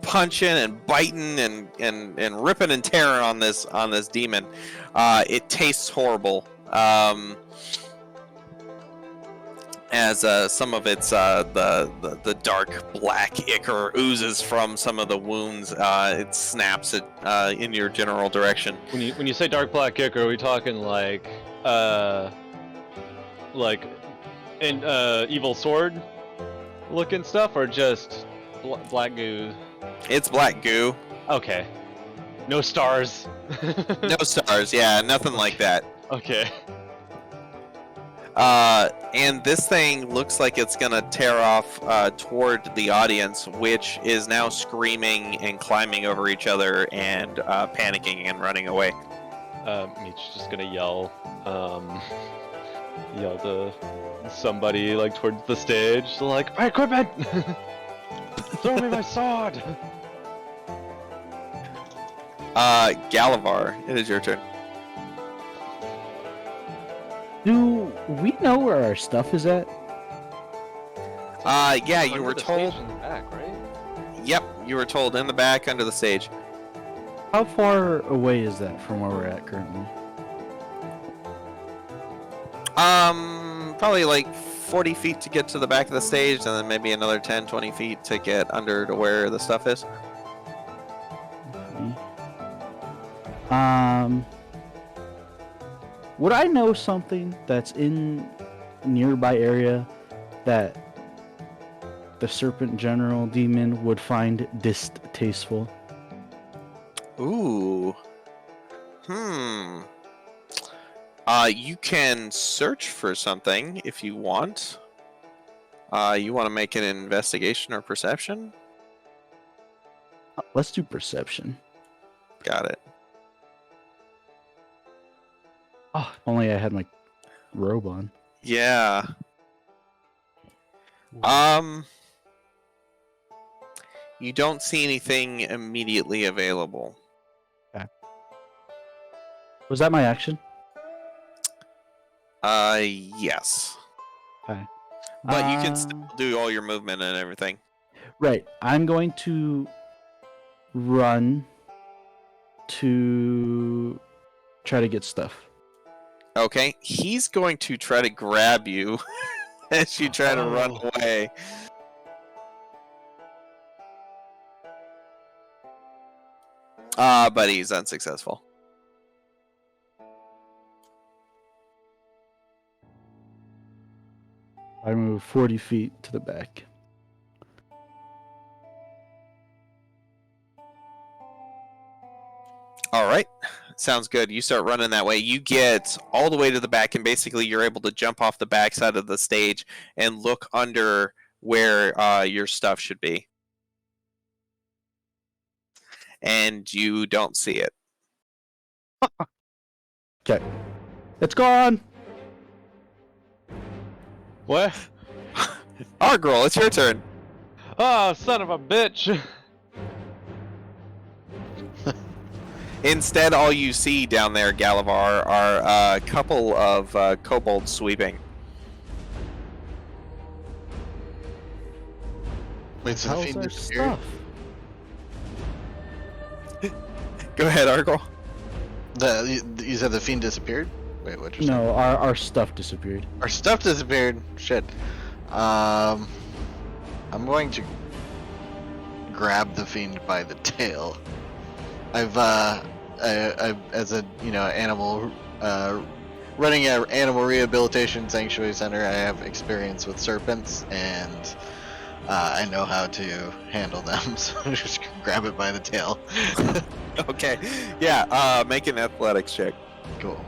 punching and biting and ripping and tearing on this demon. It tastes horrible. As some of its the dark black ichor oozes from some of the wounds, it snaps it in your general direction. When you say dark black ichor, are we talking like an evil sword looking stuff, or just black goo? It's black goo. Okay. No stars. No stars, yeah, nothing like that. Okay. And this thing looks like it's gonna tear off toward the audience, which is now screaming and climbing over each other and panicking and running away. Meech's just gonna yell, yell to somebody like towards the stage, like, my equipment! Throw me my sword! Galavar, it is your turn. Do we know where our stuff is at? Yeah, you Under were the told. stage in the back, right? Yep, you were told in the back under the stage. How far away is that from where we're at currently? Probably like 40 feet to get to the back of the stage, and then maybe another 10, 20 feet to get under to where the stuff is. Would I know something that's in nearby area that the Serpent General Demon would find distasteful? Ooh. You can search for something if you want. You want to make an investigation or perception? Let's do perception. Got it. Oh, if only I had my robe on. Yeah. You don't see anything immediately available. Was that my action? Yes. Okay. But you can still do all your movement and everything. Right. I'm going to run to try to get stuff. Okay, he's going to try to grab you as you try to run away. But he's unsuccessful. I move 40 feet to the back. All right, sounds good. You start running that way. You get all the way to the back, and basically you're able to jump off the back side of the stage and look under where your stuff should be. And you don't see it. Okay. It's gone! What? Argrol, it's your turn. Oh, son of a bitch! Instead, all you see down there, Galavar, are a couple of kobolds sweeping. Wait, so the How's fiend our disappeared? stuff? Go ahead, Argrol. You said the fiend disappeared? Wait, what you No, our stuff disappeared. Our stuff disappeared. Shit. I'm going to grab the fiend by the tail. I've as a animal running an animal rehabilitation sanctuary center, I have experience with serpents, and I know how to handle them. So I just grab it by the tail. Okay. Yeah, make an athletics check. Cool.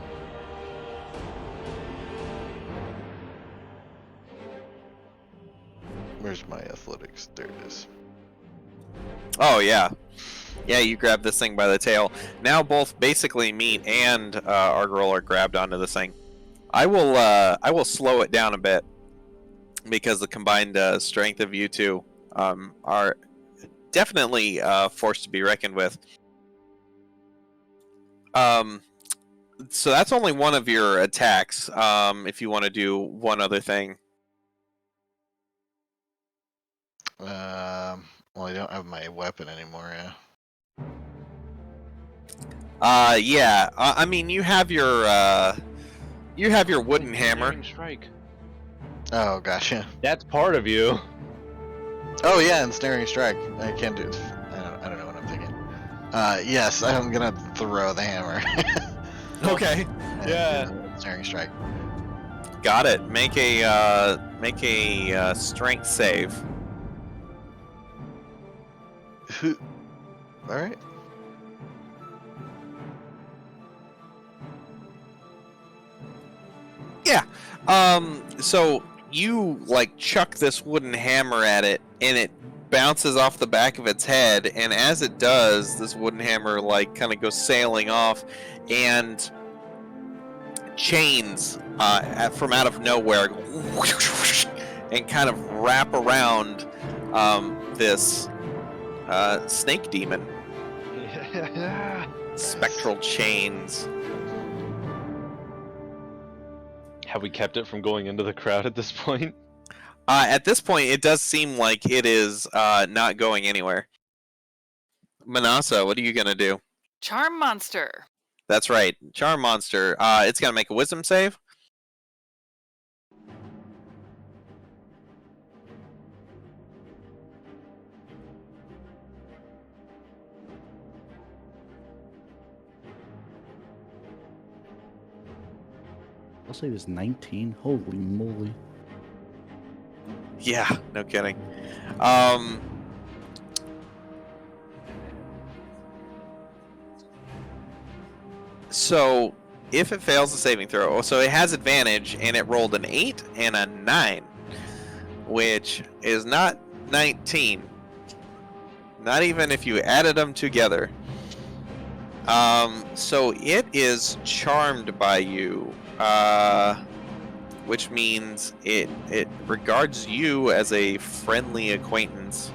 Where's my athletics? There it is. Oh, yeah. Yeah, you grab this thing by the tail. Now both basically Meat and Argrol are grabbed onto this thing. I will slow it down a bit because the combined strength of you two are definitely forced to be reckoned with. So that's only one of your attacks. If you want to do one other thing. Well, I don't have my weapon anymore. Yeah. I mean, you have your wooden hammer. Ensnaring strike. Oh, gotcha. That's part of you. Oh yeah, ensnaring strike. I can't do it. I don't know what I'm thinking. Yes, I'm gonna throw the hammer. Okay. And Yeah. do the ensnaring strike. Got it. Make a strength save. Who? All right. Yeah. So you like chuck this wooden hammer at it, and it bounces off the back of its head. And as it does, this wooden hammer like kind of goes sailing off, and chains from out of nowhere go and kind of wrap around this snake demon. Spectral chains. Have we kept it from going into the crowd at this point? At this point, it does seem like it is not going anywhere. Manasa, what are you gonna do? Charm monster. That's right, Charm Monster. It's gonna make a Wisdom save. I'll say it was 19. Holy moly. Yeah, no kidding. So if it fails the saving throw, so it has advantage, and it rolled an 8 and a 9, which is not 19. Not even if you added them together. So it is charmed by you, which means it regards you as a friendly acquaintance,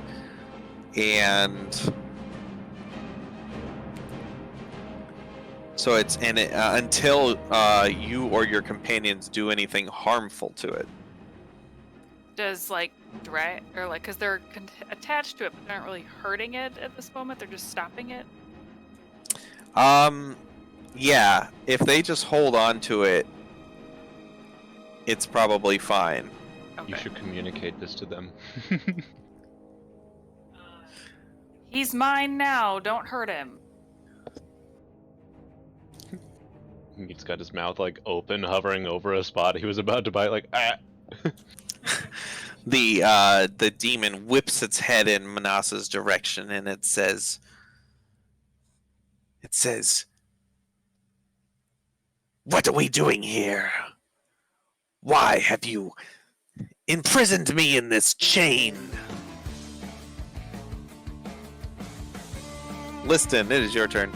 and so it's until you or your companions do anything harmful to it. Does like drag or like because they're attached to it, but they're not really hurting it at this moment. They're just stopping it. Yeah, if they just hold on to it, it's probably fine. Okay. You should communicate this to them. He's mine now. Don't hurt him. He's got his mouth like open, hovering over a spot he was about to bite. Like, ah. The demon whips its head in Manasa's direction, and it says, "What are we doing here? Why have you imprisoned me in this chain?" Liston, it is your turn.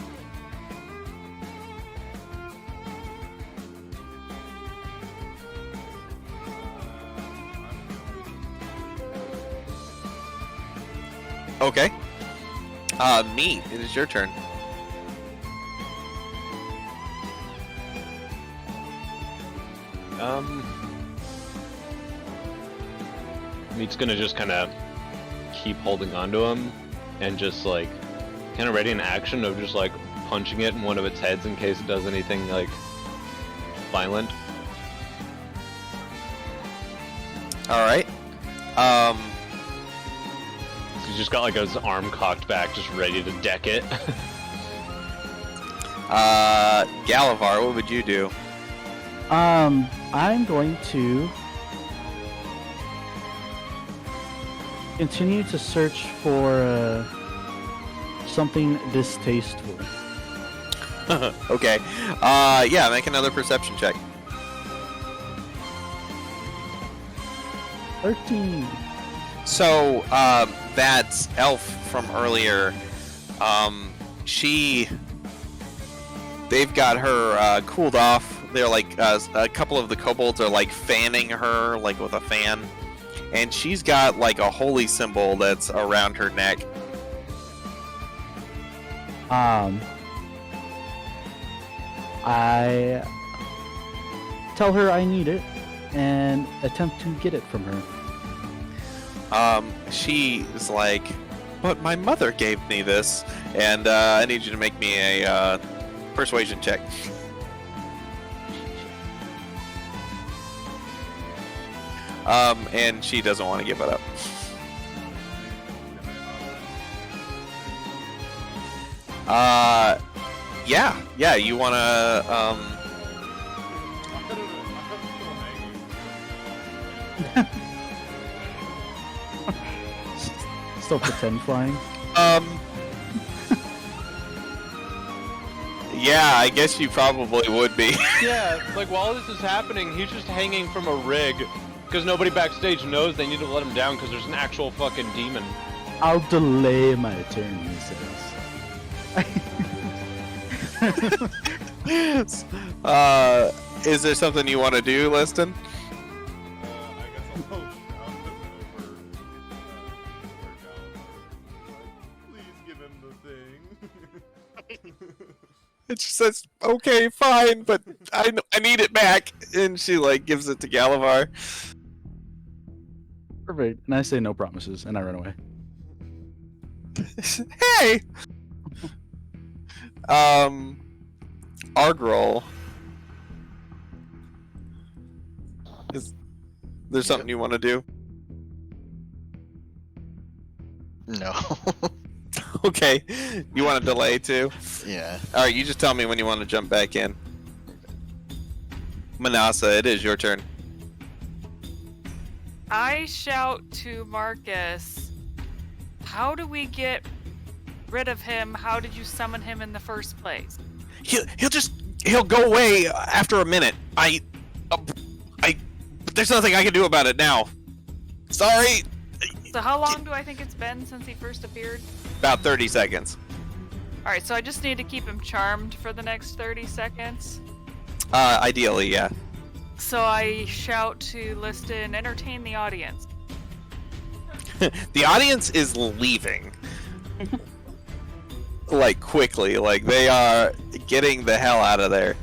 Okay. Meat, it is your turn. Meat's gonna just kind of keep holding onto him, and just like kind of ready in action of just like punching it in one of its heads in case it does anything like violent. All right. He's just got like his arm cocked back, just ready to deck it. Galavar, what would you do? I'm going to continue to search for something distasteful. Okay. Yeah, make another perception check. 13. So, that elf from earlier, they've got her cooled off. They're like, a couple of the kobolds are like fanning her, like with a fan. And she's got like a holy symbol that's around her neck. I tell her I need it and attempt to get it from her. She is like, "But my mother gave me this, and I need you to make me a persuasion check." And she doesn't want to give it up. Yeah, you want to, Still pretend flying. Yeah, I guess you probably would be. Yeah, like while this is happening, he's just hanging from a rig because nobody backstage knows they need to let him down because there's an actual fucking demon. I'll delay my turn, he says. Is there something you want to do, Liston? I guess I'll shout over where Galavar is. Please give him the thing. And she says, "Okay, fine, but I need it back." And she like gives it to Galavar. Perfect. And I say no promises, and I run away. Hey. Argrol. Is there something you want to do? No. Okay. You want to delay too? Yeah. All right. You just tell me when you want to jump back in. Manasa, it is your turn. I shout to Marcus, how do we get rid of him? How did you summon him in the first place? He'll go away after a minute. There's nothing I can do about it now. Sorry. So how long do I think it's been since he first appeared? About 30 seconds. Alright, so I just need to keep him charmed for the next 30 seconds. Ideally, yeah. So I shout to Liston, entertain the audience. The audience is leaving. Like, quickly. Like, they are getting the hell out of there.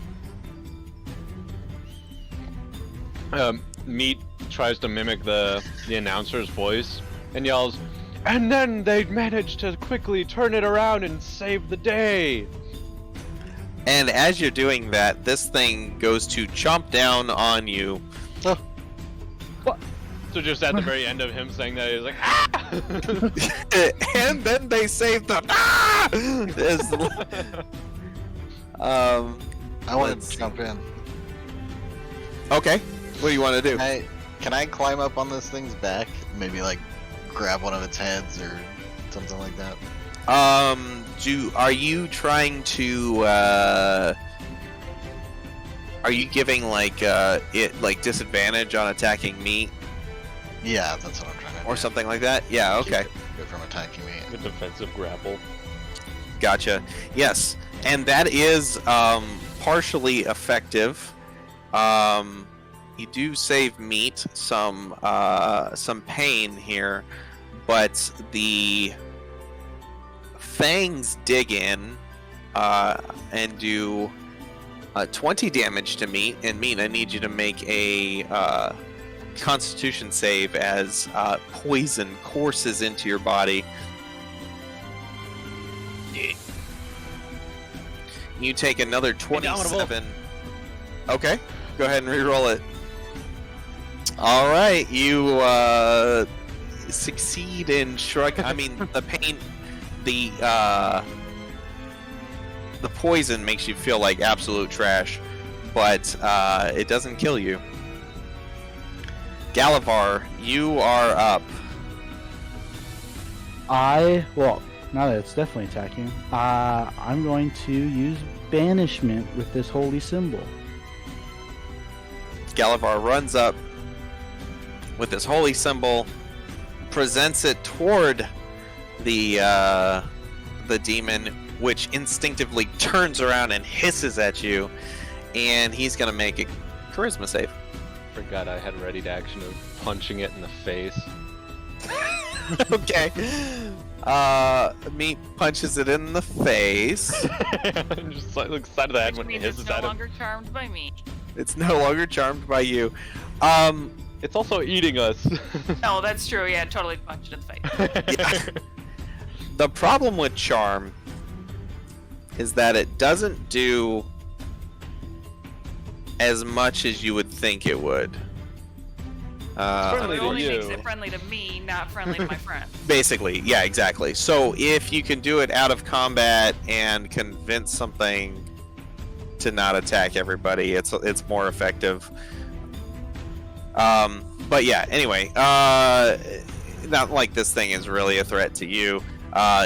Meat tries to mimic the announcer's voice and yells, "And then they'd manage to quickly turn it around and save the day." And as you're doing that, this thing goes to chomp down on you. So just at the very end of him saying that, he's like, "Ah!" And then they save the. Ah! I want Let's to jump in. Okay. What do you want to do? Can I climb up on this thing's back? Maybe like grab one of its heads or something like that. Are you trying to? Are you giving like it like disadvantage on attacking me Yeah, that's what I'm trying to do. or something like that? Yeah. Keep Okay. it from attacking me. The defensive grapple. Gotcha. Yes, and that is partially effective. You do save meat some pain here, but the fangs dig in and do 20 damage to meat. And meat, I need you to make a Constitution save as poison courses into your body. You take another 27. Okay, go ahead and re-roll it. All right, you succeed in shrug. I mean, the pain, the poison makes you feel like absolute trash, but it doesn't kill you. Galavar, you are up. Well, now that it's definitely attacking, I'm going to use banishment with this holy symbol. Galavar runs up with this holy symbol, presents it toward the demon, which instinctively turns around and hisses at you, and he's gonna make a charisma save. Forgot I had ready to action of punching it in the face. Okay. Meat punches it in the face. Just like looks side of the head Which when it means hisses it's no at him. longer charmed by me. It's no longer charmed by you. It's also eating us. No, that's true. Yeah, totally punched in the face. Yeah. The problem with charm is that it doesn't do as much as you would think it would. So Friendly it to only makes you. it friendly to me, not friendly to my friends. Basically, yeah, exactly. So if you can do it out of combat and convince something to not attack everybody, it's more effective. But yeah, anyway, not like this thing is really a threat to you.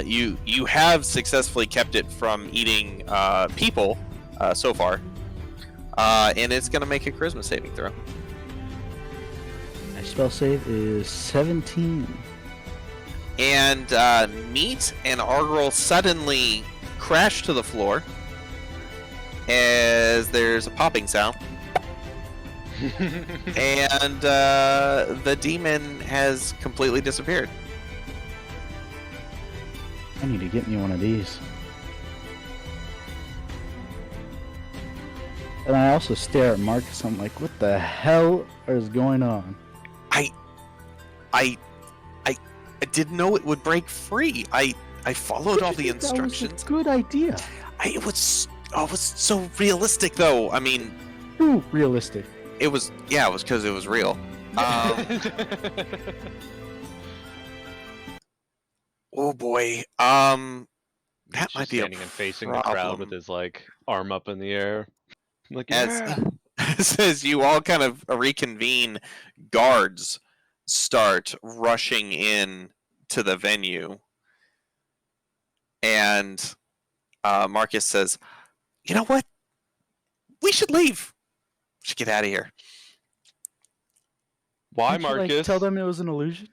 You have successfully kept it from eating people so far, and it's gonna make a charisma saving throw. My spell save is 17. And Neat and Argral suddenly crash to the floor as there's a popping sound. And the demon has completely disappeared. I need to get me one of these. And I also stare at Marcus. I'm like, what the hell is going on? I didn't know it would break free. I followed all the instructions. That was a good idea. It was so realistic though. I mean, Too realistic. it was because it was real. Oh boy. That Just might be a standing and facing the crowd with problem. his like arm up in the air. Like, As yeah. as you all kind of reconvene, guards start rushing in to the venue, and Marcus says, "You know what? We should leave. We should get out of here." Why, Can't you, like, Marcus? tell them it was an illusion?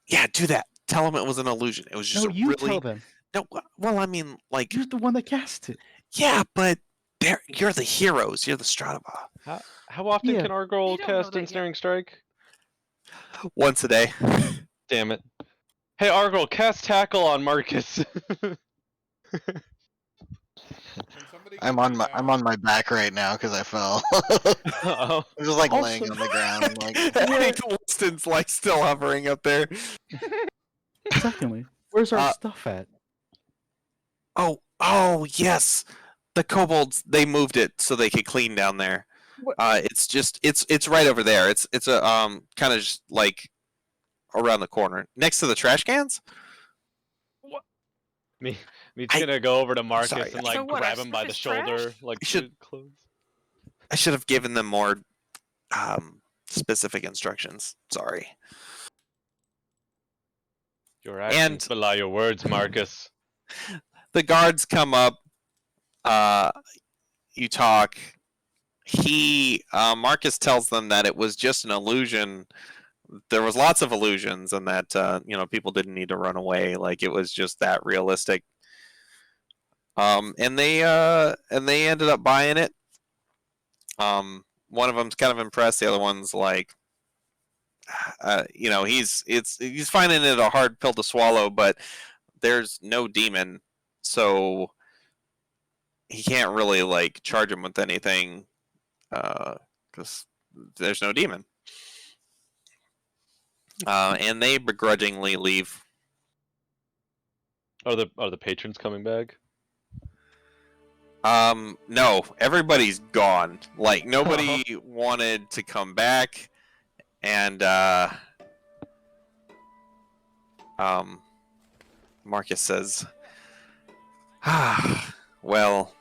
Yeah, do that. Tell them it was an illusion. It was just No, a you really tell them. no. Well, I mean, like, You're the one that cast it. yeah, but you're the heroes. You're the Stratava. How often Yeah. can our girl You don't know cast that Ensnaring Strike? Once a day. Damn it. Hey, Argyle, cast Tackle on Marcus. Can somebody I'm get on me my now? I'm on my back right now because I fell. Uh-oh. I'm just like Also- laying on the ground. I'm like, Winston's like still hovering up there. Secondly, where's our Uh, stuff at? Oh yes, the kobolds. They moved it so they could clean down there. What? It's right over there. It's a kind of just like around the corner next to the trash cans. Me's I- gonna go over to Marcus sorry. and like So what, grab our him by stuff the is trash? shoulder, like You should- the clothes. I should have given them more specific instructions. Sorry. Your actions And- belie your words, Marcus. The guards come up. You talk. Marcus tells them that it was just an illusion. There was lots of illusions, and that people didn't need to run away. Like it was just that realistic. And they ended up buying it. One of them's kind of impressed. The other one's like, he's finding it a hard pill to swallow. But there's no demon, so he can't really like charge him with anything, because there's no demon. And they begrudgingly leave. Are the patrons coming back? No, everybody's gone. Like nobody wanted to come back, and Marcus says, well.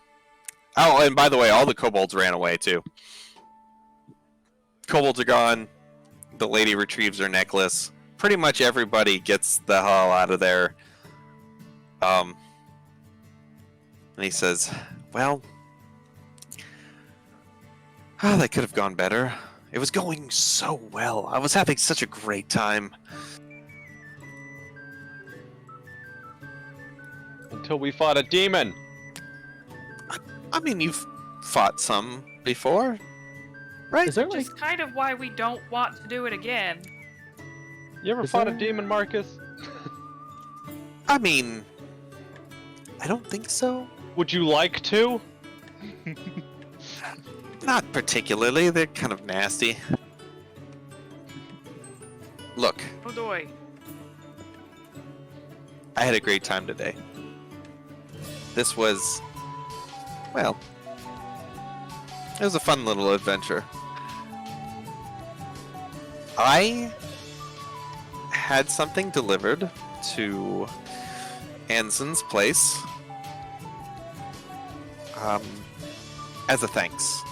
Oh, and by the way, all the kobolds ran away too. Kobolds are gone. The lady retrieves her necklace. Pretty much everybody gets the hell out of there. And he says, well, that could have gone better. It was going so well. I was having such a great time. Until we fought a demon. I mean, you've fought some before, right? Is there Which like is kind of why we don't want to do it again. You ever Is fought a there- demon, Marcus? I mean, I don't think so. Would you like to? Not particularly. They're kind of nasty. Look, Oh boy. I had a great time today. This was, well, it was a fun little adventure. I had something delivered to Anson's place as a thanks.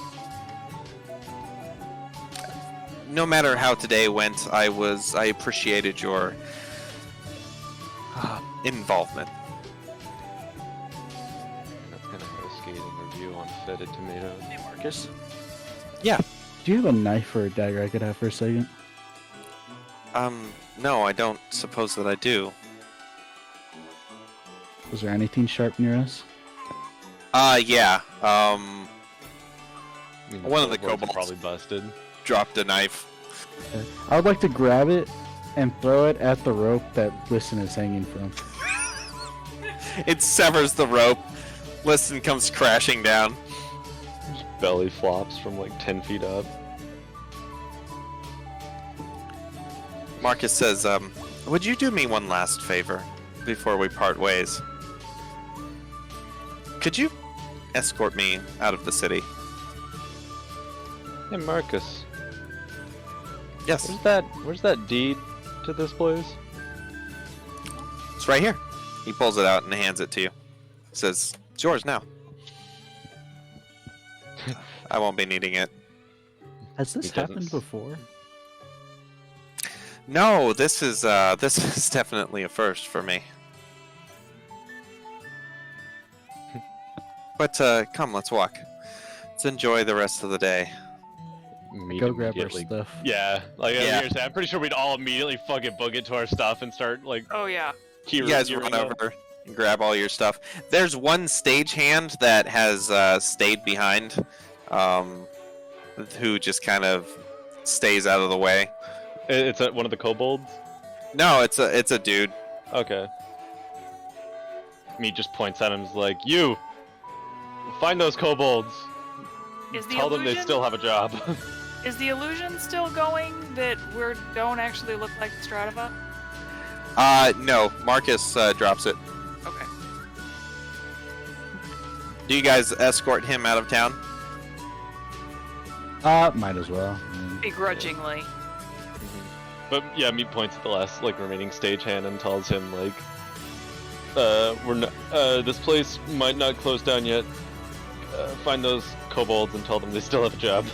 no matter how today went, I appreciated your involvement. That's kind of a scathing review on fetid tomatoes. Hey, Marcus. Yeah. Do you have a knife or a dagger I could have for a second? No, I don't suppose that I do. Was there anything sharp near us? Yeah. I mean, One of the kobolds are kobolds. probably busted. Dropped a knife. I would like to grab it and throw it at the rope that Listen is hanging from. It severs the rope. Listen comes crashing down. Just belly flops from like 10 feet up. Marcus says, would you do me one last favor before we part ways? Could you escort me out of the city? Hey Marcus, Yes, where's that deed to this place? it's right here. He pulls it out and hands it to you. Says, it's yours now. I won't be needing it. Has this He doesn't happened s- before? No, this is definitely a first for me. But come, let's walk. Let's enjoy the rest of the day. Meet Go grab our immediately. stuff. Yeah, like Yeah. I'm pretty sure we'd all immediately fucking book it to our stuff and start like Oh yeah. You guys run over and grab all your stuff. There's one stagehand that has stayed behind, who just kind of stays out of the way. It's one of the kobolds. No, it's a dude. Okay. Meat just points at him and is like, "You find those kobolds. Is the Tell them they illusion- still have a job." Is the illusion still going that we don't actually look like Stratava? No, Marcus drops it. Okay. Do you guys escort him out of town? Might as well. Begrudgingly. But yeah, Meat points at the last like remaining stagehand and tells him like, this place might not close down yet. Find those kobolds and tell them they still have a job.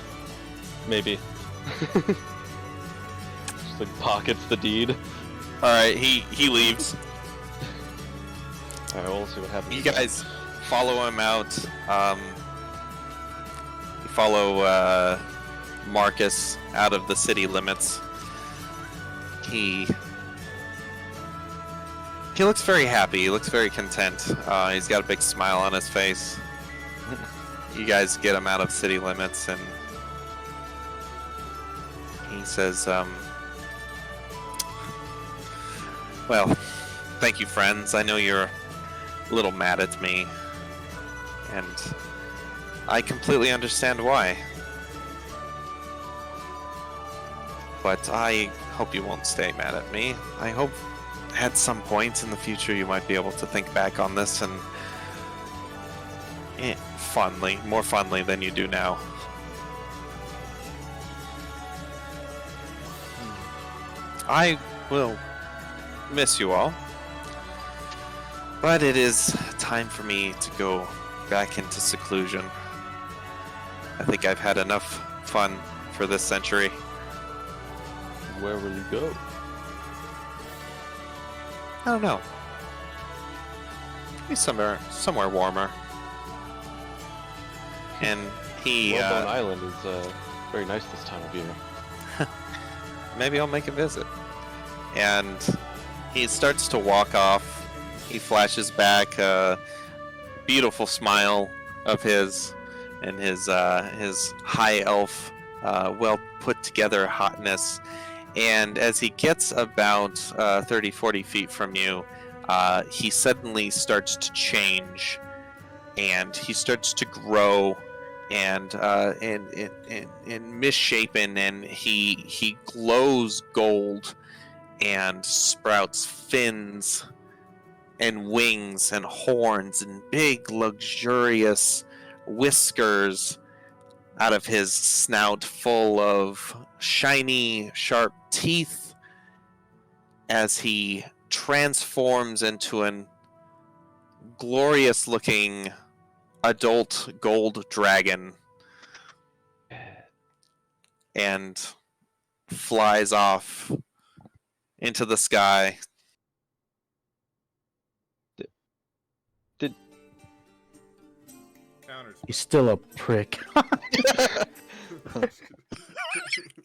Maybe." Just like pockets the deed. All right, he leaves. Alright, we'll see what happens. You guys follow him out. You follow Marcus out of the city limits. He looks very happy. He looks very content. He's got a big smile on his face. You guys get him out of city limits, and he says, well, thank you, friends. I know you're a little mad at me, and I completely understand why. But I hope you won't stay mad at me. I hope at some point in the future you might be able to think back on this and fondly, more fondly than you do now. I will miss you all, but it is time for me to go back into seclusion. I think I've had enough fun for this century. Where will you go? I don't know. Maybe somewhere warmer. And he, Wellbone Island is very nice this time of year. maybe I'll make a visit. And he starts to walk off. He flashes back a beautiful smile of his and his high elf, well put together hotness. And as he gets about 30, 40 feet from you, he suddenly starts to change, and he starts to grow, and misshapen, and he glows gold, and sprouts fins, and wings, and horns, and big, luxurious whiskers out of his snout, full of shiny, sharp teeth, as he transforms into an glorious-looking adult gold dragon. And flies off into the sky. Did Counters. He's still a prick.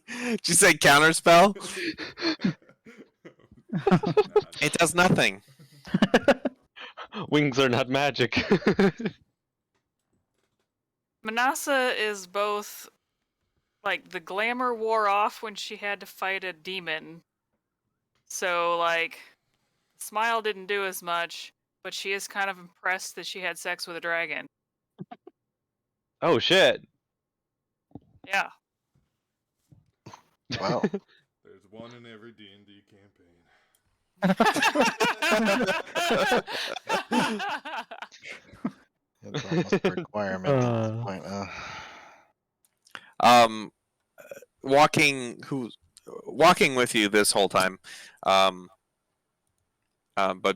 Did you say counterspell? It does nothing. wings are not magic? Manasa is both like the glamour wore off when she had to fight a demon. So like smile didn't do as much, but she is kind of impressed that she had sex with a dragon. Oh shit! Yeah. Wow. There's one in every D&D campaign. It's almost a requirement at this point. Um, walking with you this whole time, but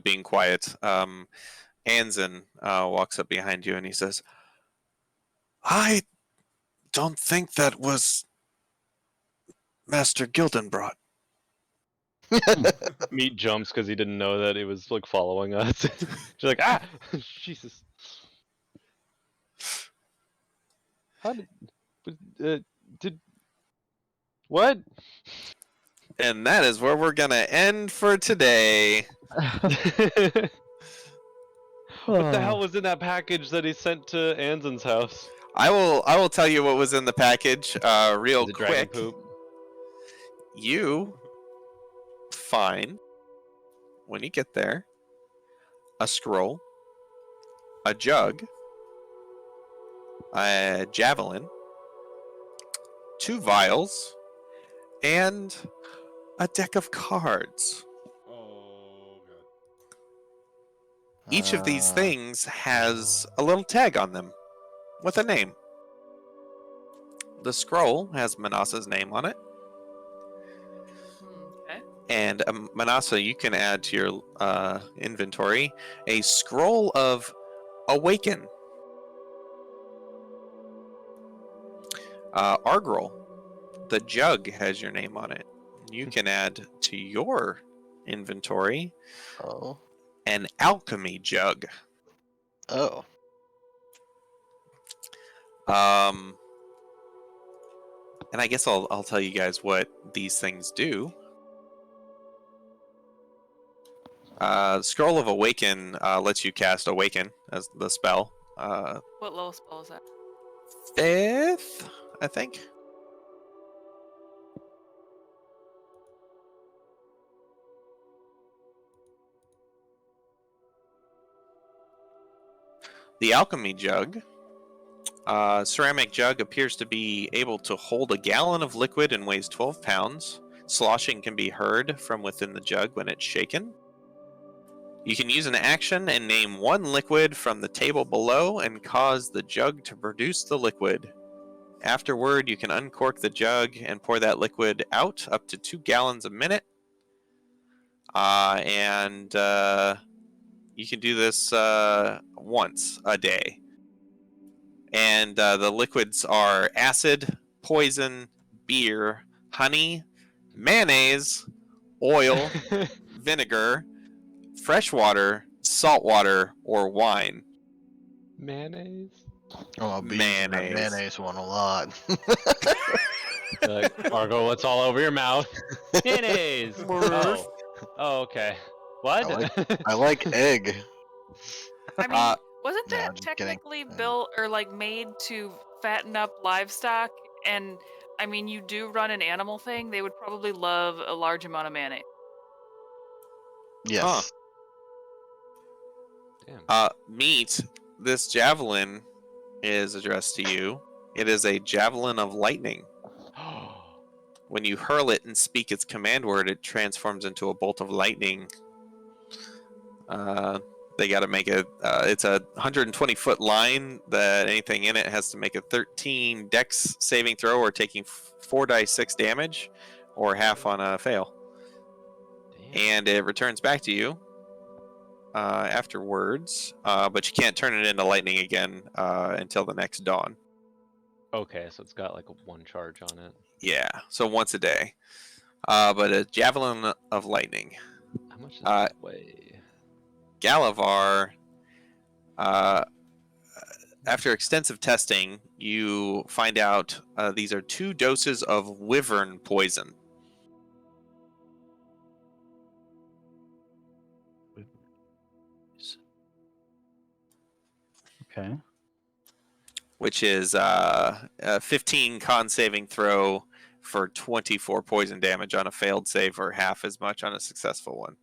being quiet. Anzen walks up behind you and he says, "I don't think that was Master Gildenbrot." Meat jumps because he didn't know that he was like following us. She's like, ah, Jesus. How did what? And that is where we're gonna end for today. What the hell was in that package that he sent to Anzen's house? I will tell you what was in the package real Is it dragon quick. poop? You find, when you get there, a scroll, a jug, a javelin, 2 vials, and a deck of cards. Oh god. Each of these things has a little tag on them with a name. The scroll has Manasa's name on it. Okay. And Manasa, you can add to your inventory a scroll of Awaken. Argrel, the jug has your name on it. You can add to your inventory Oh. an alchemy jug. Oh. And I guess I'll tell you guys what these things do. Scroll of Awaken lets you cast Awaken as the spell. What level spell is that? 5th, I think. The alchemy jug. Ceramic jug appears to be able to hold a gallon of liquid and weighs 12 pounds. Sloshing can be heard from within the jug when it's shaken. You can use an action and name 1 liquid from the table below and cause the jug to produce the liquid. Afterward, you can uncork the jug and pour that liquid out up to 2 gallons a minute. And you can do this once a day. And the liquids are acid, poison, beer, honey, mayonnaise, oil, vinegar, fresh water, salt water, or wine. Mayonnaise? Oh, I'll be using that Mayonnaise. mayonnaise one a lot. Like, Argo, what's all over your mouth? Mayonnaise! Oh. Oh, okay. What? I like egg. I mean, wasn't no, that just kidding. technically built or like made to fatten up livestock? And I mean, you do run an animal thing. They would probably love a large amount of mayonnaise. Yes. Damn. Meat, this javelin is addressed to you. It is a javelin of lightning. When you hurl it and speak its command word, it transforms into a bolt of lightning. They got to make it. It's a 120-foot line that anything in it has to make a 13 dex saving throw or taking 4d6 damage or half on a fail. Damn. And it returns back to you afterwards, but you can't turn it into lightning again until the next dawn. Okay, so it's got like a 1 charge on it. Yeah, so once a day. But a javelin of lightning. How much does Uh, that weigh? Galavar, uh, after extensive testing, you find out these are 2 doses of wyvern poison, Okay. which is a 15 con saving throw for 24 poison damage on a failed save, or half as much on a successful one.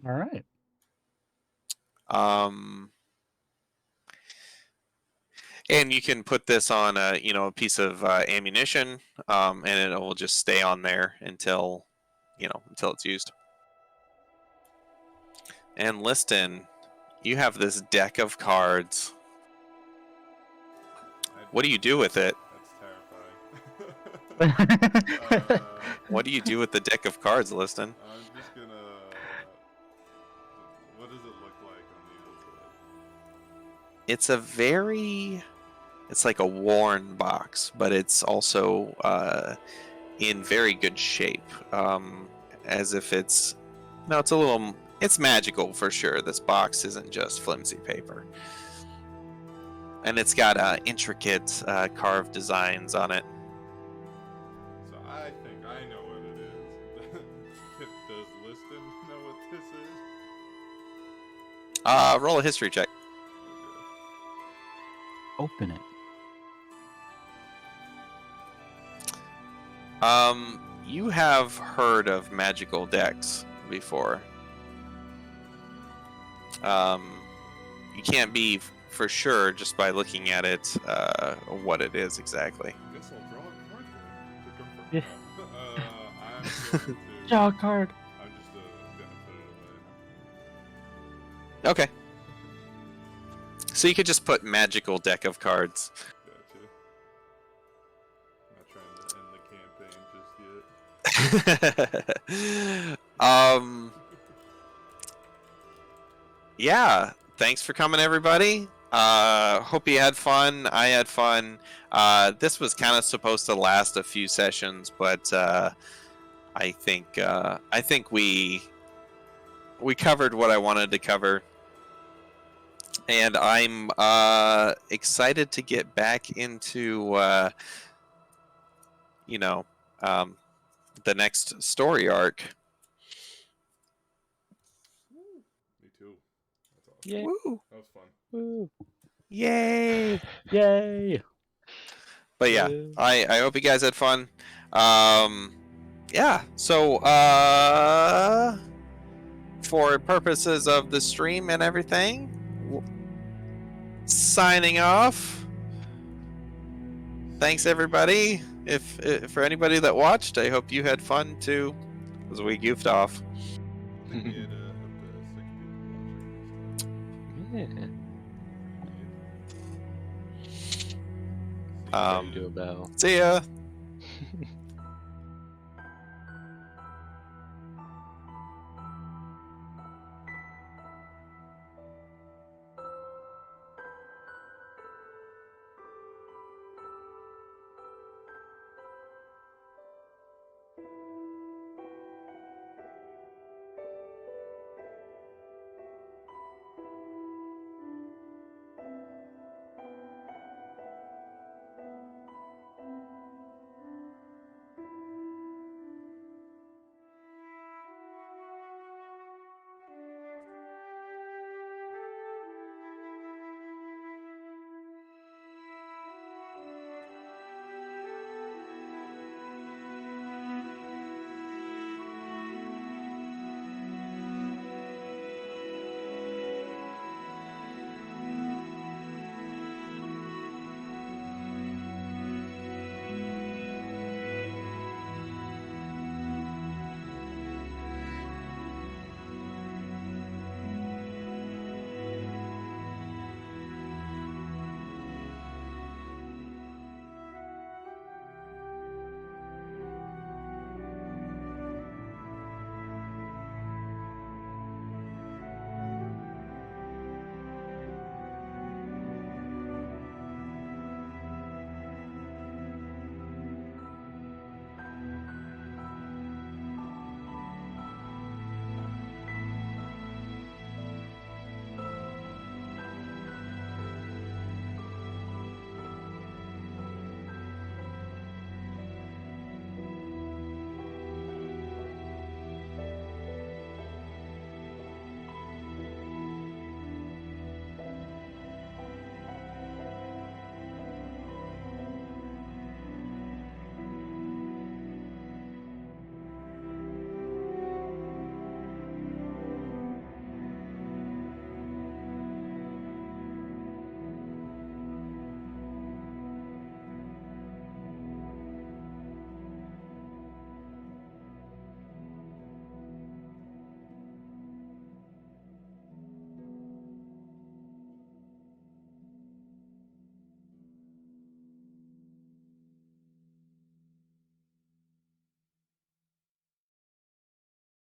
All right. And you can put this on a piece of ammunition, and it will just stay on there until it's used. And Liston, you have this deck of cards. What do you do with it? That's terrifying. What do you do with the deck of cards, Liston? I'm just gonna. What does it look like on the outside? It's like a worn box, but it's also in very good shape. As if it's it's magical for sure. This box isn't just flimsy paper. And it's got intricate carved designs on it. So I think I know what it is. Does Liston know what this is? Roll a history check. Open it. You have heard of magical decks before. You can't be for sure just by looking at it what it is exactly. I guess I'll draw a card then to confirm. Yeah. I'm going to. Draw a card. I'm just gonna put it away. Okay. So you could just put magical deck of cards. Gotcha. I'm not trying to end the campaign just yet. Yeah. Thanks for coming, everybody. Hope you had fun. I had fun. This was kind of supposed to last a few sessions, but I think we covered what I wanted to cover, and I'm excited to get back into the next story arc. Me too. That's awesome. Yeah. Woo! That was fun. Woo. Yay! Yay. But yeah, Woo. I hope you guys had fun. Yeah, so for purposes of the stream and everything, signing off. Thanks everybody. If for anybody that watched, I hope you had fun too, because we goofed off. I think we had up to 6 people watching. Yeah. Um, Do a bell. See ya.